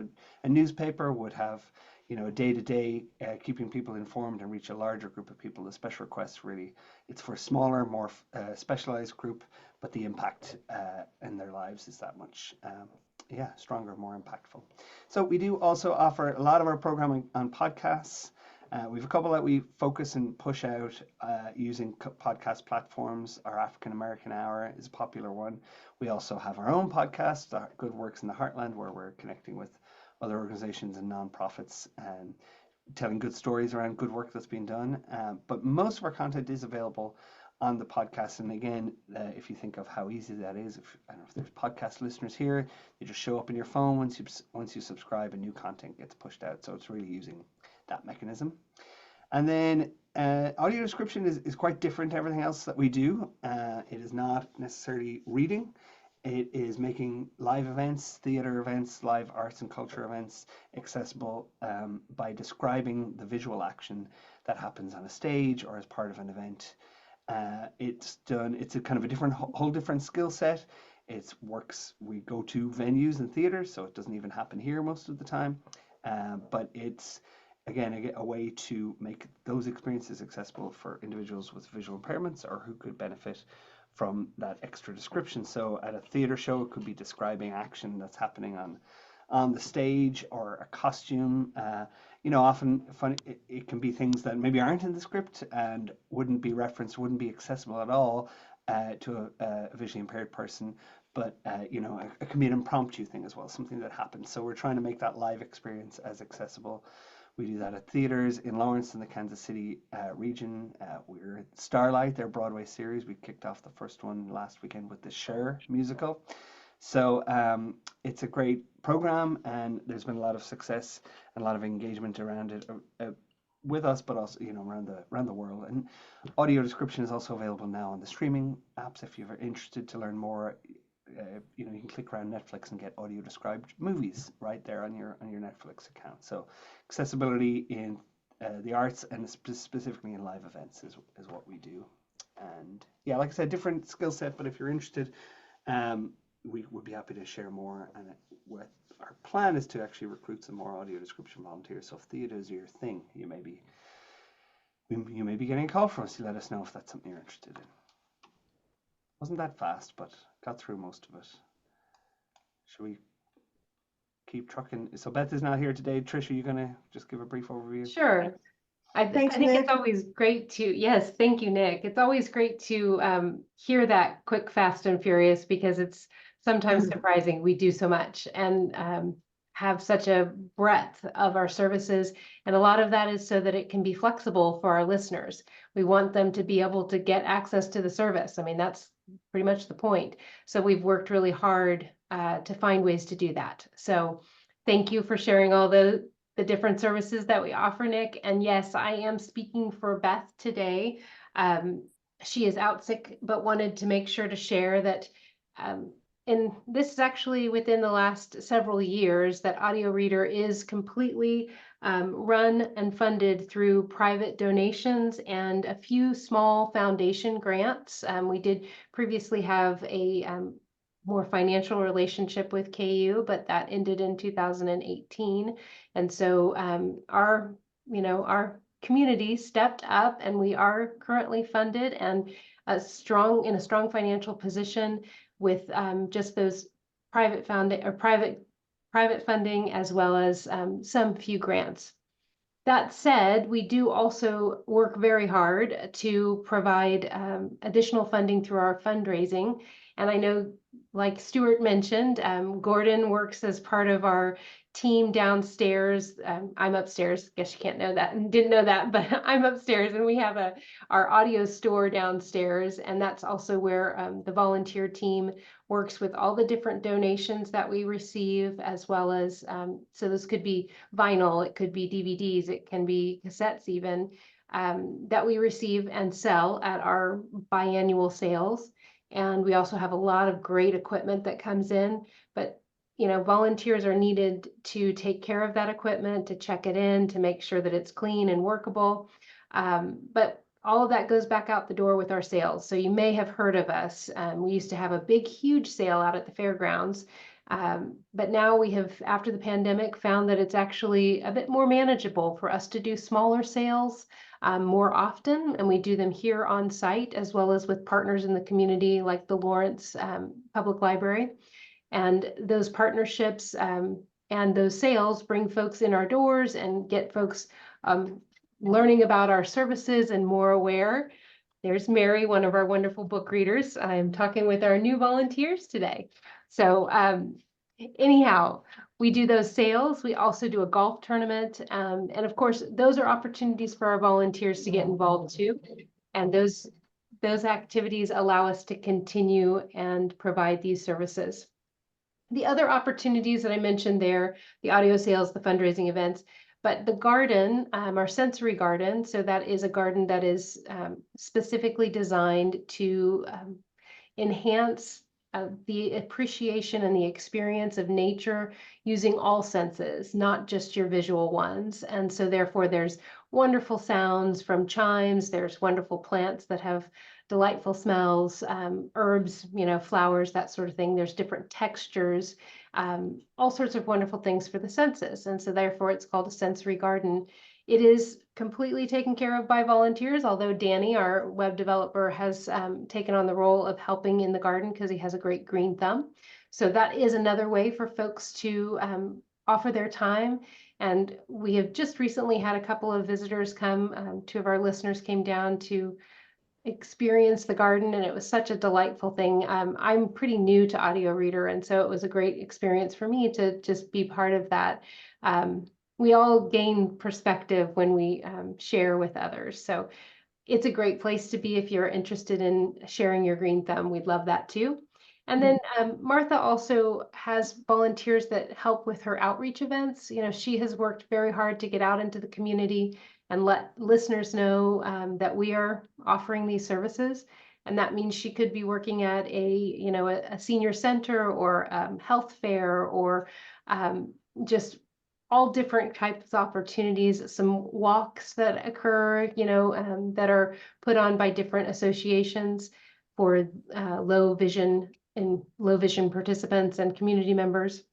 a newspaper would have a day-to-day keeping people informed and reach a larger group of people. The special requests, really, it's for a smaller, more specialized group, but the impact in their lives is that much stronger, more impactful. So we do also offer a lot of our programming on podcasts. We have a couple that we focus and push out using podcast platforms. Our African American Hour is a popular one. We also have our own podcast, Good Works in the Heartland, where we're connecting with other organizations and nonprofits and telling good stories around good work that's being done. But most of our content is available on the podcast. And again, if you think of how easy that is, I don't know if there's podcast listeners here, you just show up in your phone once you subscribe, and new content gets pushed out. So it's really using that mechanism. And then audio description is quite different to everything else that we do. It is not necessarily reading. It is making live events, theater events, live arts and culture events accessible by describing the visual action that happens on a stage or as part of an event. It's a kind of a whole different skill set. We go to venues and theaters, so it doesn't even happen here most of the time. But it's, again, a way to make those experiences accessible for individuals with visual impairments or who could benefit from that extra description. So at a theater show, it could be describing action that's happening on the stage, or a costume. Often it can be things that maybe aren't in the script and wouldn't be referenced, wouldn't be accessible at all to a visually impaired person. But it can be an impromptu thing as well, something that happens. So we're trying to make that live experience as accessible. We do that at theaters in Lawrence and the Kansas City region. We're at Starlight, their Broadway series. We kicked off the first one last weekend with the Cher musical. So it's a great program, and there's been a lot of success and a lot of engagement around it with us, but also around the world. And audio description is also available now on the streaming apps. If you're interested to learn more, you can click around Netflix and get audio described movies right there on your Netflix account. So accessibility in the arts, and specifically in live events, is what we do. And yeah, like I said, different skill set, but if you're interested, we would be happy to share more. And what our plan is to actually recruit some more audio description volunteers. So if theater is your thing, you may be getting a call from us to let us know if that's something you're interested in. Wasn't that fast, but got through most of it. Should we keep trucking? So Beth is not here today. Trish, are you going to just give a brief overview? Sure. I think it's always great to, yes, thank you, Nick. It's always great to hear that quick, fast, and furious, because it's sometimes surprising. We do so much and have such a breadth of our services. And a lot of that is so that it can be flexible for our listeners. We want them to be able to get access to the service. I mean, that's pretty much the point. So we've worked really hard to find ways to do that. So thank you for sharing all the different services that we offer, Nick. And yes, I am speaking for Beth today. she is out sick, but wanted to make sure to share that, and this is actually within the last several years, that Audio Reader is completely run and funded through private donations and a few small foundation grants. We did previously have a more financial relationship with KU, but that ended in 2018. And so our community stepped up, and we are currently funded and in a strong financial position with just those private funding, as well as some few grants. That said, we do also work very hard to provide additional funding through our fundraising. And I know, like Stuart mentioned, Gordon works as part of our team downstairs. I'm upstairs. Guess you can't know that and didn't know that, but I'm upstairs, and we have our audio store downstairs, and that's also where the volunteer team works with all the different donations that we receive, as well as so this could be vinyl, it could be DVDs, it can be cassettes even, that we receive and sell at our biannual sales. And we also have a lot of great equipment that comes in, but volunteers are needed to take care of that equipment, to check it in, to make sure that it's clean and workable. But all of that goes back out the door with our sales. So you may have heard of us. We used to have a big, huge sale out at the fairgrounds. But now we have, after the pandemic, found that it's actually a bit more manageable for us to do smaller sales more often. And we do them here on site, as well as with partners in the community like the Lawrence Public Library. And those partnerships and those sales bring folks in our doors and get folks learning about our services and more aware. There's Mary, one of our wonderful book readers. I'm talking with our new volunteers today. So anyhow, we do those sales. We also do a golf tournament. And of course, those are opportunities for our volunteers to get involved too. And those activities allow us to continue and provide these services. The other opportunities that I mentioned there, the audio sales, the fundraising events, but the garden, our sensory garden, so that is a garden that is specifically designed to enhance the appreciation and the experience of nature using all senses, not just your visual ones. And so therefore there's wonderful sounds from chimes, there's wonderful plants that have delightful smells, herbs, flowers, that sort of thing. There's different textures, all sorts of wonderful things for the senses. And so therefore it's called a sensory garden. It is completely taken care of by volunteers, although Danny, our web developer, has taken on the role of helping in the garden because he has a great green thumb. So that is another way for folks to offer their time. And we have just recently had a couple of visitors come. Two of our listeners came down to experience the garden, and it was such a delightful thing. I'm pretty new to Audio Reader, and so it was a great experience for me to just be part of that. We all gain perspective when we share with others. So it's a great place to be if you're interested in sharing your green thumb. We'd love that too. And then Martha also has volunteers that help with her outreach events. She has worked very hard to get out into the community and let listeners know that we are offering these services. And that means she could be working at a senior center or health fair, or just all different types of opportunities, some walks that occur, that are put on by different associations for low vision participants and community members.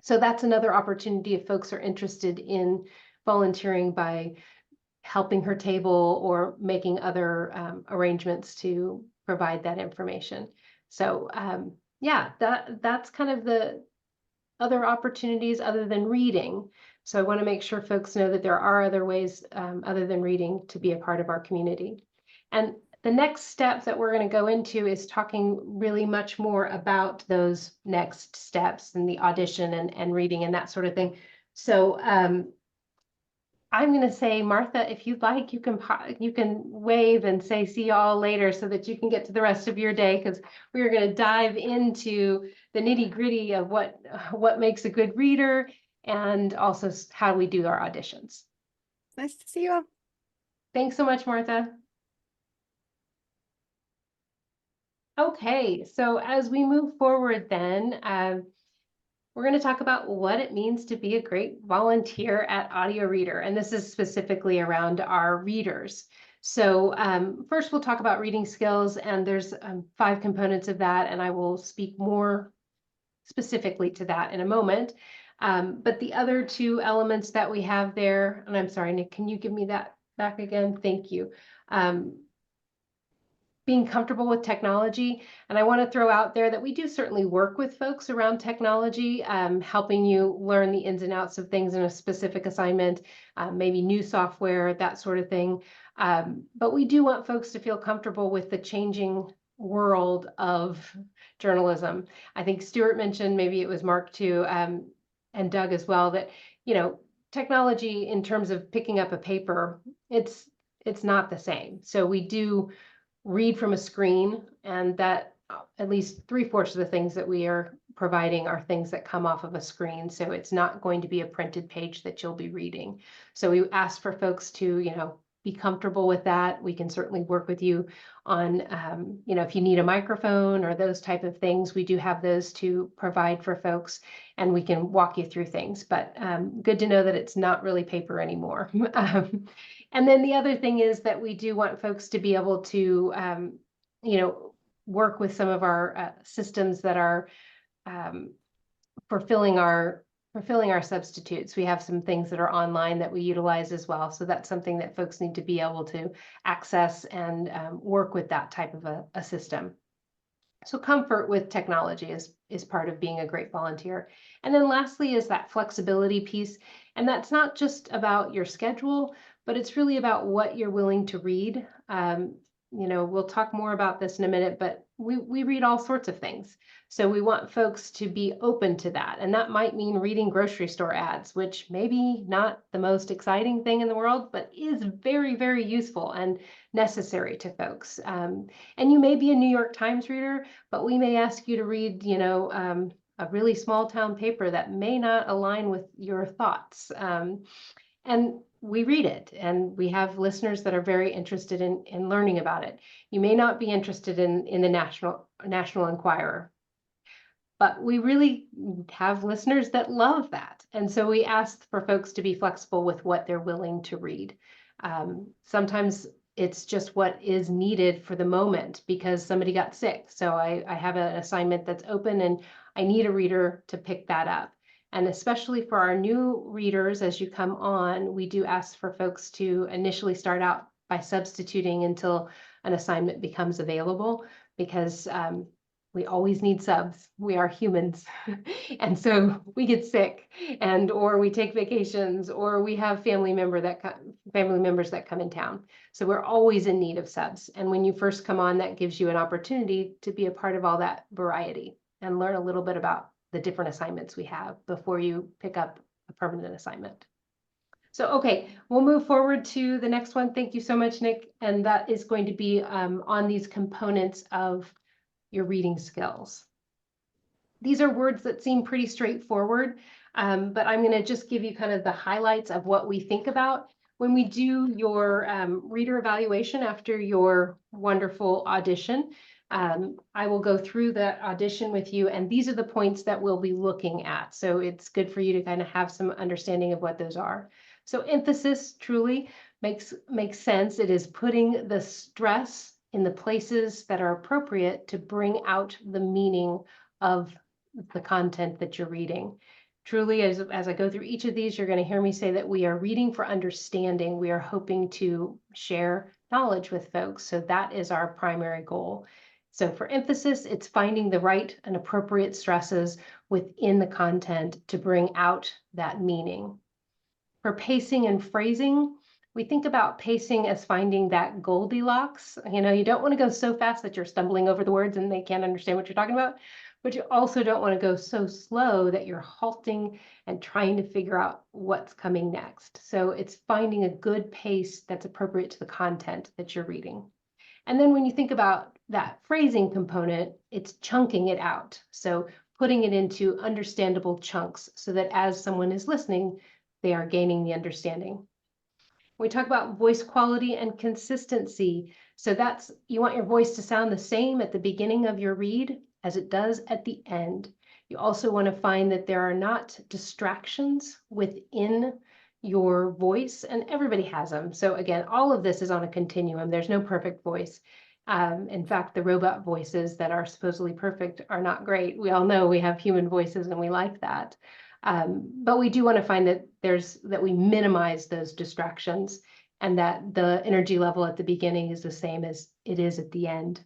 So that's another opportunity if folks are interested in volunteering by helping her table or making other arrangements to provide that information. So yeah, that's kind of the other opportunities other than reading. So I want to make sure folks know that there are other ways other than reading to be a part of our community. And the next step that we're going to go into is talking really much more about those next steps and the audition and reading and that sort of thing. So I'm going to say, Martha, if you'd like, you can wave and say see y'all later so that you can get to the rest of your day, because we are going to dive into the nitty-gritty of what makes a good reader and also how we do our auditions. Nice to see you all. Thanks so much, Martha. Okay, so as we move forward then, we're going to talk about what it means to be a great volunteer at Audio Reader, and this is specifically around our readers. So first we'll talk about reading skills, and there's 5 components of that, and I will speak more specifically to that in a moment. But the other 2 elements that we have there, and I'm sorry, Nick, can you give me that back again? Thank you. Being comfortable with technology. And I want to throw out there that we do certainly work with folks around technology, helping you learn the ins and outs of things in a specific assignment, maybe new software, that sort of thing. But we do want folks to feel comfortable with the changing world of journalism. I think Stuart mentioned, maybe it was Mark too, and Doug as well, that, you know, technology in terms of picking up a paper, it's not the same. So we do read from a screen, and that at least 3/4 of the things that we are providing are things that come off of a screen. So it's not going to be a printed page that you'll be reading. So we ask for folks to, you know, be comfortable with that. We can certainly work with you on, you know, if you need a microphone or those type of things, we do have those to provide for folks, and we can walk you through things. But good to know that it's not really paper anymore. And then the other thing is that we do want folks to be able to, you know, work with some of our systems that are fulfilling our substitutes. We have some things that are online that we utilize as well. So that's something that folks need to be able to access and work with that type of a system. So comfort with technology is part of being a great volunteer. And then lastly is that flexibility piece. And that's not just about your schedule, but it's really about what you're willing to read. You know, we'll talk more about this in a minute, but we read all sorts of things. So we want folks to be open to that. And that might mean reading grocery store ads, which maybe not the most exciting thing in the world, but is very, very useful and necessary to folks. And you may be a New York Times reader, but we may ask you to read, you know, a really small town paper that may not align with your thoughts. And we read it, and we have listeners that are very interested in learning about it. You may not be interested in the National Enquirer, but we really have listeners that love that. And so we ask for folks to be flexible with what they're willing to read. Sometimes it's just what is needed for the moment because somebody got sick. So I have an assignment that's open and I need a reader to pick that up. And especially for our new readers, as you come on, we do ask for folks to initially start out by substituting until an assignment becomes available, because we always need subs. We are humans. And so we get sick, and or we take vacations, or we have family members that come in town. So we're always in need of subs. And when you first come on, that gives you an opportunity to be a part of all that variety and learn a little bit about the different assignments we have before you pick up a permanent assignment. So, okay, we'll move forward to the next one. Thank you so much, Nick. And that is going to be on these components of your reading skills. These are words that seem pretty straightforward, but I'm going to just give you kind of the highlights of what we think about when we do your reader evaluation after your wonderful audition. I will go through that audition with you, and these are the points that we'll be looking at. So it's good for you to kind of have some understanding of what those are. So emphasis truly makes sense. It is putting the stress in the places that are appropriate to bring out the meaning of the content that you're reading. Truly, as I go through each of these, you're going to hear me say that we are reading for understanding. We are hoping to share knowledge with folks. So that is our primary goal. So for emphasis, it's finding the right and appropriate stresses within the content to bring out that meaning. For pacing and phrasing, we think about pacing as finding that Goldilocks. You know, you don't want to go so fast that you're stumbling over the words and they can't understand what you're talking about, but you also don't want to go so slow that you're halting and trying to figure out what's coming next. So it's finding a good pace that's appropriate to the content that you're reading. And then when you think about that phrasing component, it's chunking it out. So putting it into understandable chunks so that as someone is listening, they are gaining the understanding. We talk about voice quality and consistency. So you want your voice to sound the same at the beginning of your read as it does at the end. You also want to find that there are not distractions within your voice, and everybody has them. So again, all of this is on a continuum. There's no perfect voice. In fact, the robot voices that are supposedly perfect are not great. We all know we have human voices and we like that. But we do want to find that we minimize those distractions and that the energy level at the beginning is the same as it is at the end.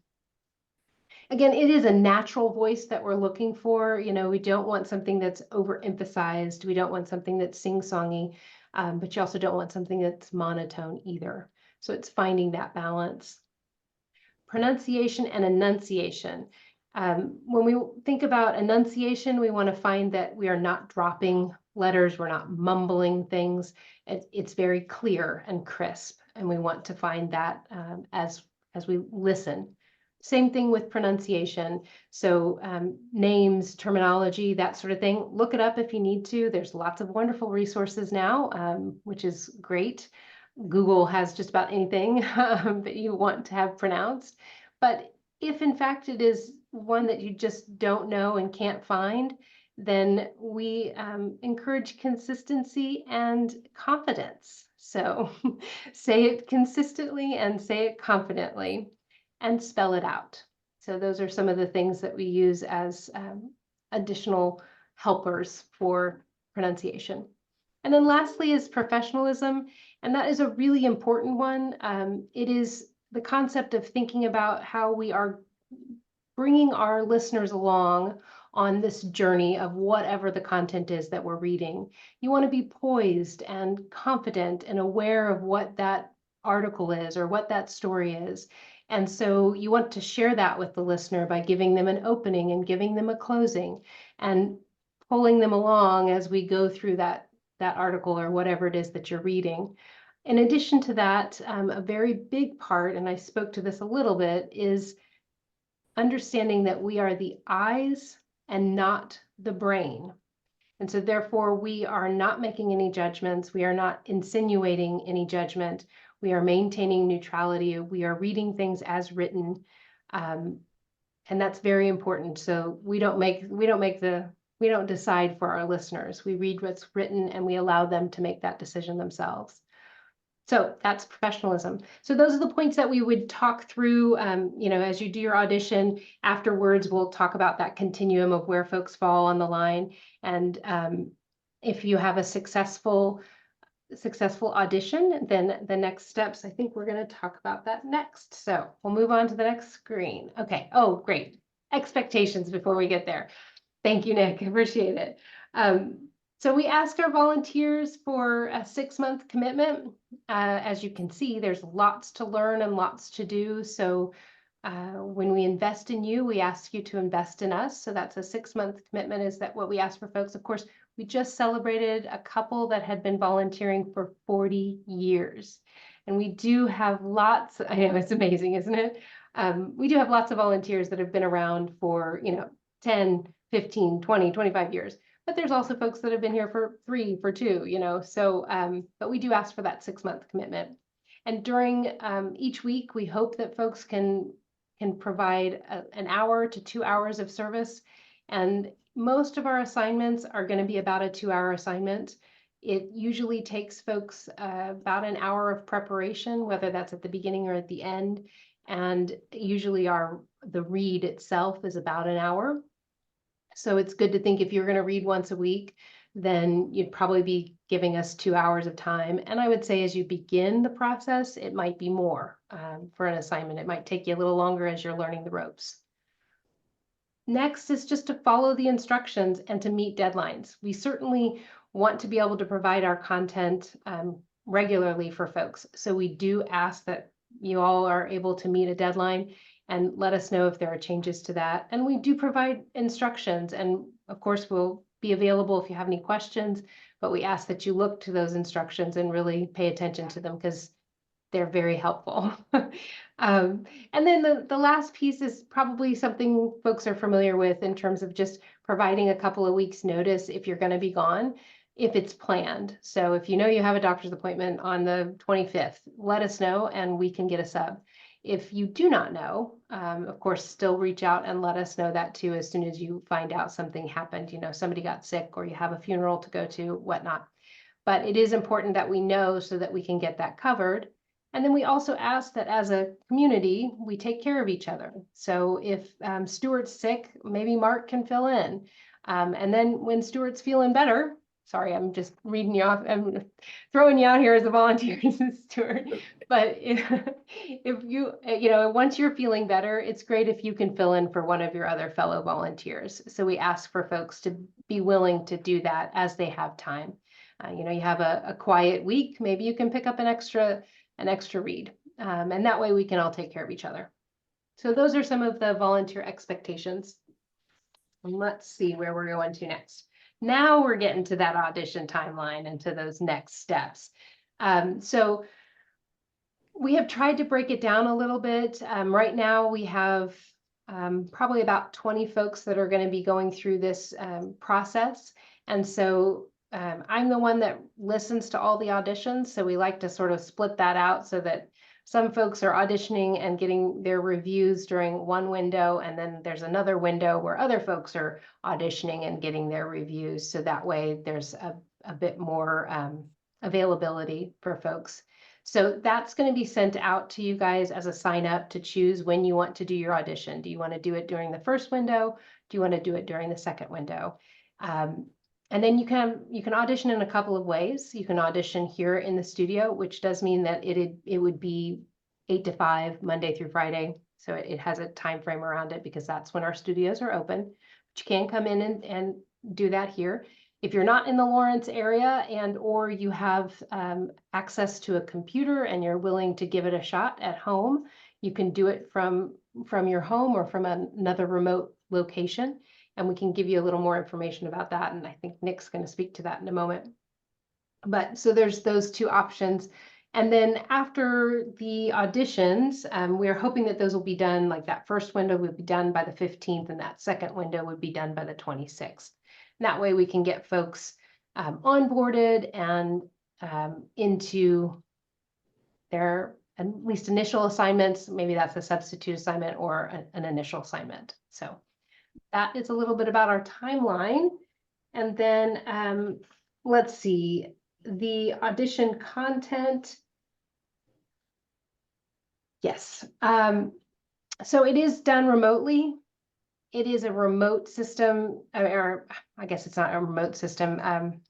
Again, it is a natural voice that we're looking for. You know, we don't want something that's overemphasized. We don't want something that's sing-songy, but you also don't want something that's monotone either. So it's finding that balance. Pronunciation and enunciation. When we think about enunciation, we want to find that we are not dropping letters, we're not mumbling things. It's very clear and crisp, and we want to find that as we listen. Same thing with pronunciation. So names, terminology, that sort of thing. Look it up if you need to. There's lots of wonderful resources now, which is great. Google has just about anything that you want to have pronounced. But if in fact it is one that you just don't know and can't find, then we encourage consistency and confidence. So say it consistently and say it confidently and spell it out. So those are some of the things that we use as additional helpers for pronunciation. And then lastly is professionalism, and that is a really important one. It is the concept of thinking about how we are bringing our listeners along on this journey of whatever the content is that we're reading. You want to be poised and confident and aware of what that article is or what that story is. And so you want to share that with the listener by giving them an opening and giving them a closing and pulling them along as we go through that article or whatever it is that you're reading. In addition to that, a very big part, and I spoke to this a little bit, is understanding that we are the eyes and not the brain. And so therefore we are not making any judgments. We are not insinuating any judgment. We are maintaining neutrality. We are reading things as written. And that's very important. So we don't decide for our listeners. We read what's written and we allow them to make that decision themselves. So that's professionalism. So those are the points that we would talk through, as you do your audition. Afterwards, we'll talk about that continuum of where folks fall on the line. And if you have a successful audition, then the next steps, I think we're going to talk about that next. So we'll move on to the next screen. Okay. Oh, great. Expectations before we get there. Thank you, Nick. I appreciate it. So we ask our volunteers for a 6-month commitment. As you can see, there's lots to learn and lots to do. So when we invest in you, we ask you to invest in us. So that's a 6-month commitment. Is that what we ask for folks? Of course, we just celebrated a couple that had been volunteering for 40 years. And we do have lots, I know it's amazing, isn't it? We do have lots of volunteers that have been around for, 10, 15, 20, 25 years. But there's also folks that have been here for 3, for 2, so, but we do ask for that 6-month commitment. And during each week, we hope that folks can provide an hour to 2 hours of service. And most of our assignments are going to be about a 2-hour assignment. It usually takes folks about an hour of preparation, whether that's at the beginning or at the end. And usually the read itself is about an hour. So it's good to think if you're going to read once a week, then you'd probably be giving us 2 hours of time. And I would say as you begin the process, it might be more for an assignment. It might take you a little longer as you're learning the ropes. Next is just to follow the instructions and to meet deadlines. We certainly want to be able to provide our content regularly for folks. So we do ask that you all are able to meet a deadline and let us know if there are changes to that. And we do provide instructions, and of course we'll be available if you have any questions, but we ask that you look to those instructions and really pay attention to them because they're very helpful. And then the last piece is probably something folks are familiar with in terms of just providing a couple of weeks notice if you're going to be gone, if it's planned. So if you know you have a doctor's appointment on the 25th, let us know and we can get a sub. If you do not know, of course, still reach out and let us know that too as soon as you find out something happened, somebody got sick or you have a funeral to go to, whatnot. But it is important that we know so that we can get that covered. And then we also ask that as a community, we take care of each other. So if Stuart's sick, maybe Mark can fill in. And then when Stuart's feeling better, sorry, I'm just reading you off. I'm throwing you out here as a volunteer, Stuart. But if you, once you're feeling better, it's great if you can fill in for one of your other fellow volunteers. So we ask for folks to be willing to do that as they have time. You have a quiet week, maybe you can pick up an extra read. And that way we can all take care of each other. So those are some of the volunteer expectations. And let's see where we're going to next. Now we're getting to that audition timeline and to those next steps. So we have tried to break it down a little bit. Right now we have probably about 20 folks that are going to be going through this process. And so I'm the one that listens to all the auditions. So we like to sort of split that out so that some folks are auditioning and getting their reviews during one window, and then there's another window where other folks are auditioning and getting their reviews. So that way there's a bit more availability for folks. So that's going to be sent out to you guys as a sign up to choose when you want to do your audition. Do you want to do it during the first window? Do you want to do it during the second window? And then you can audition in a couple of ways. You can audition here in the studio, which does mean that it would be 8 to 5, Monday through Friday. So it has a time frame around it because that's when our studios are open. But you can come in and do that here. If you're not in the Lawrence area or you have access to a computer and you're willing to give it a shot at home, you can do it from your home or from another remote location. And we can give you a little more information about that. And I think Nick's going to speak to that in a moment. But so there's those two options. And then after the auditions, we're hoping that those will be done, like that first window would be done by the 15th and that second window would be done by the 26th. And that way we can get folks onboarded and into their at least initial assignments. Maybe that's a substitute assignment or an initial assignment. So that is a little bit about our timeline. And then let's see, the audition content. Yes. So it is done remotely. It is a remote system, or I guess it's not a remote system.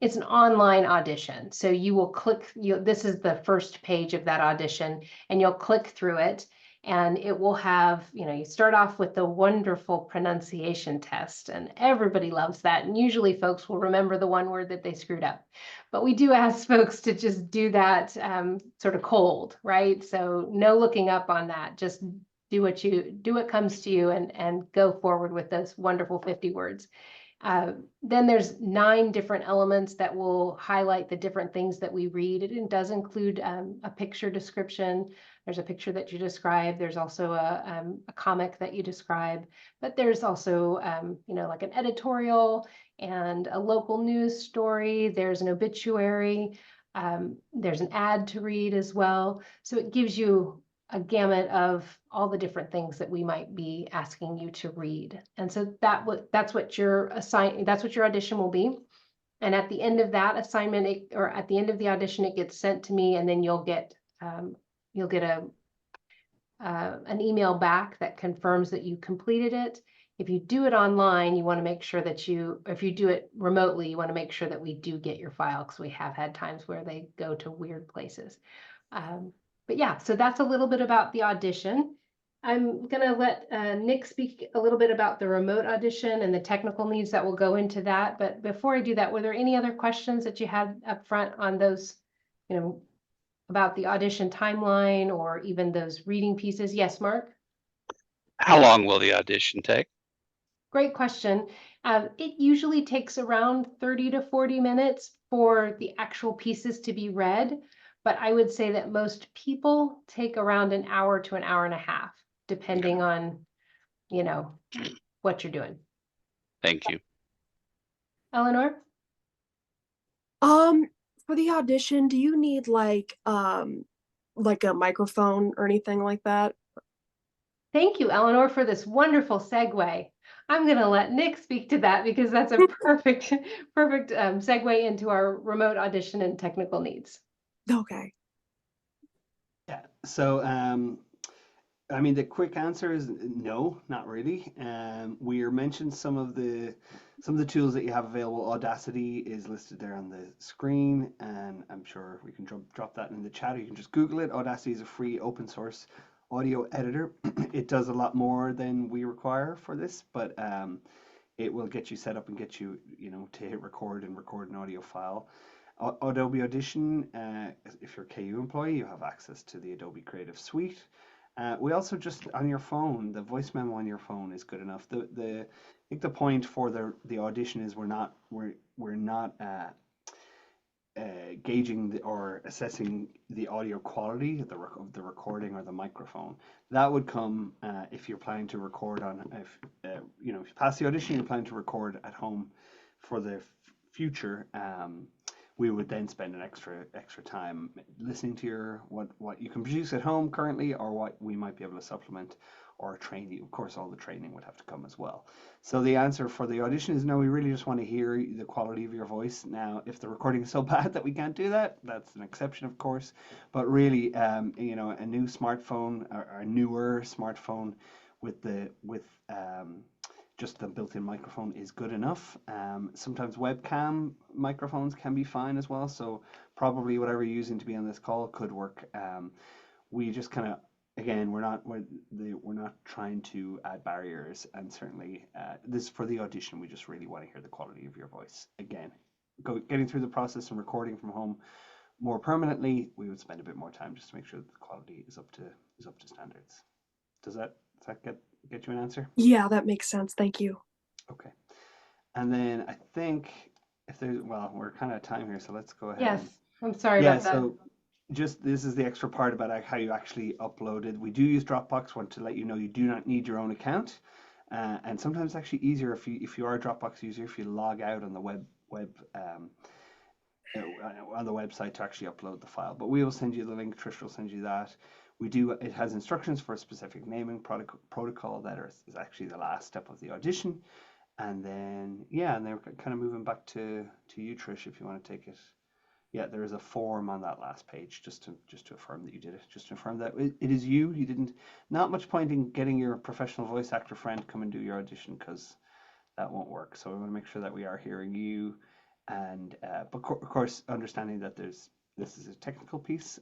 It's an online audition. So you will click, this is the first page of that audition, and you'll click through it. And it will have, you start off with the wonderful pronunciation test, and everybody loves that. And usually folks will remember the one word that they screwed up. But we do ask folks to just do that sort of cold, right? So no looking up on that. Just do what comes to you and go forward with those wonderful 50 words. Then there's 9 different elements that will highlight the different things that we read. It does include a picture description. There's a picture that you describe. There's also a comic that you describe, but there's also, like an editorial and a local news story. There's an obituary. There's an ad to read as well. So it gives you a gamut of all the different things that we might be asking you to read. And so that's what your audition will be. And at the end of that assignment, or at the end of the audition, it gets sent to me, and then you'll get an email back that confirms that you completed it. If you do it online, you want to make sure that if you do it remotely, you want to make sure that we do get your file, because we have had times where they go to weird places. But yeah, so that's a little bit about the audition. I'm going to let Nick speak a little bit about the remote audition and the technical needs that will go into that. But before I do that, were there any other questions that you had up front on those, about the audition timeline or even those reading pieces? Yes, Mark? How long will the audition take? Great question. It usually takes around 30 to 40 minutes for the actual pieces to be read. But I would say that most people take around an hour to an hour and a half, depending on, what you're doing. Thank you. Eleanor? For the audition, do you need like like a microphone or anything like that? Thank you, Eleanor, for this wonderful segue. I'm going to let Nick speak to that because that's a perfect, perfect segue into our remote audition and technical needs. Okay. Yeah. So, I mean, the quick answer is no, not really. We mentioned some of the tools that you have available. Audacity is listed there on the screen, and I'm sure we can drop that in the chat. Or you can just Google it. Audacity is a free open source audio editor. It does a lot more than we require for this, but it will get you set up and get you, to hit record and record an audio file. Adobe Audition, if you're a KU employee, you have access to the Adobe Creative Suite. We also just on your phone, the voice memo on your phone is good enough. I think the point for the audition is we're not gauging or assessing the audio quality of the recording or the microphone. That would come if you're planning to record if you pass the audition, you're planning to record at home for the future. We would then spend an extra time listening to what you can produce at home currently, or what we might be able to supplement or train you. Of course, all the training would have to come as well. So the answer for the audition is no. We really just want to hear the quality of your voice. Now, if the recording is so bad that we can't do that, that's an exception, of course. But really, a new smartphone or a newer smartphone with just the built-in microphone is good enough. Sometimes webcam microphones can be fine as well. So probably whatever you're using to be on this call could work. We just kind of, again, we're not trying to add barriers, and certainly this for the audition, we just really want to hear the quality of your voice. Again, getting through the process and recording from home more permanently, we would spend a bit more time just to make sure that the quality is up to standards. Does that get you an answer? Yeah, that makes sense. Thank you. Okay. And then I think we're kind of time here, so let's go ahead. Yes, I'm sorry about that. So just this is the extra part about how you actually upload it. We do use Dropbox. Want to let you know you do not need your own account, and sometimes it's actually easier if you are a Dropbox user, if you log out on the on the website to actually upload the file. But we will send you the link. Trish will send you that. It has instructions for a specific naming protocol that is actually the last step of the audition. And then, and they're kind of moving back to you, Trish, if you want to take it. Yeah, there is a form on that last page just to affirm that you did it. Just to affirm that it is you. You didn't, not much point in getting your professional voice actor friend come and do your audition, because that won't work. So we want to make sure that we are hearing you. And, but of course, understanding that this is a technical piece.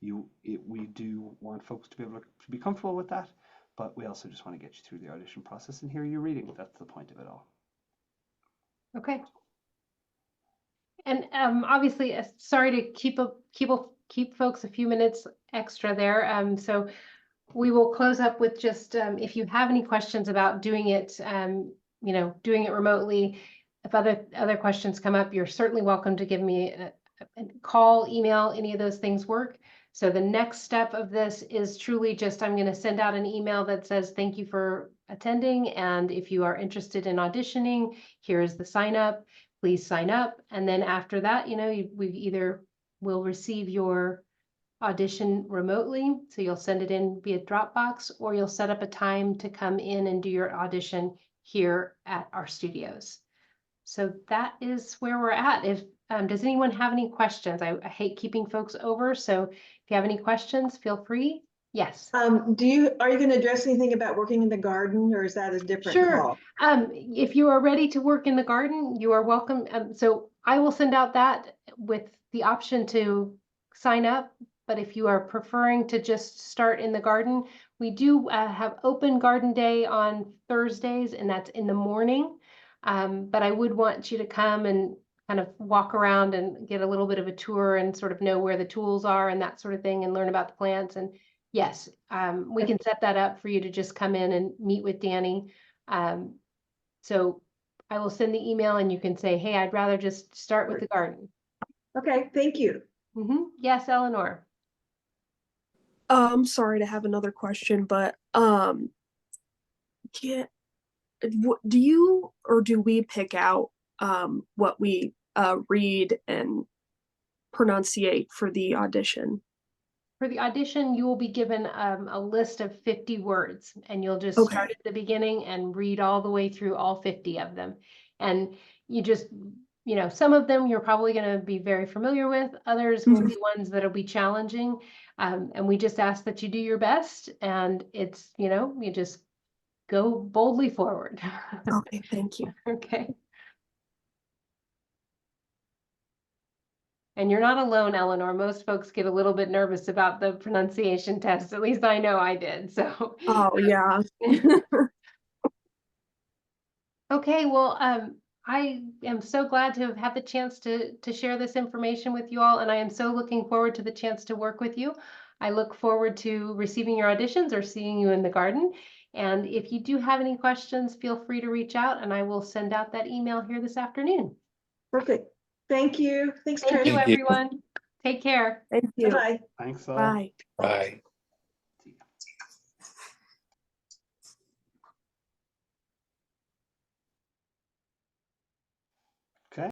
We do want folks to be able to be comfortable with that, but we also just want to get you through the audition process and hear you reading. That's the point of it all. Okay. And obviously, sorry to keep folks a few minutes extra there. So we will close up with just if you have any questions about doing it, doing it remotely. If other questions come up, you're certainly welcome to give me a call, email, any of those things work. So the next step of this is truly just, I'm going to send out an email that says, thank you for attending. And if you are interested in auditioning, here's the sign up, please sign up. And then after that, we either will receive your audition remotely. So you'll send it in via Dropbox, or you'll set up a time to come in and do your audition here at our studios. So that is where we're at. Does anyone have any questions? I hate keeping folks over, so if you have any questions, feel free. Yes. Are you going to address anything about working in the garden, or is that a different call? If you are ready to work in the garden, you are welcome. So I will send out that with the option to sign up. But if you are preferring to just start in the garden, we do have open garden day on Thursdays, and that's in the morning. But I would want you to come and kind of walk around and get a little bit of a tour and sort of know where the tools are and that sort of thing, and learn about the plants. And yes, we can set that up for you to just come in and meet with Danny. So I will send the email and you can say, hey, I'd rather just start with the garden. Okay, thank you. Yes, Eleanor. I'm sorry to have another question, but do you or do we pick out what we read and pronunciate for the audition? for the audition, you will be given a list of 50 words, and you'll just Okay. start at the beginning and read all the way through all 50 of them. And you just, you know, some of them you're probably going to be very familiar with, others will be ones that'll be challenging. And we just ask that you do your best, and it's, you know, you just go boldly forward. Okay, thank you. Okay. And you're not alone, Eleanor. Most folks get a little bit nervous about the pronunciation test. At least I know I did. So, Oh, yeah. okay, well, I am so glad to have had the chance to share this information with you all, and I am so looking forward to the chance to work with you. I look forward to receiving your auditions or seeing you in the garden. And if you do have any questions, feel free to reach out, and I will send out that email here this afternoon. Perfect. Thank you. Thanks, Thank you, Thank you. everyone. Take care. Thank you. Bye-bye. Thanks all. Bye. Bye.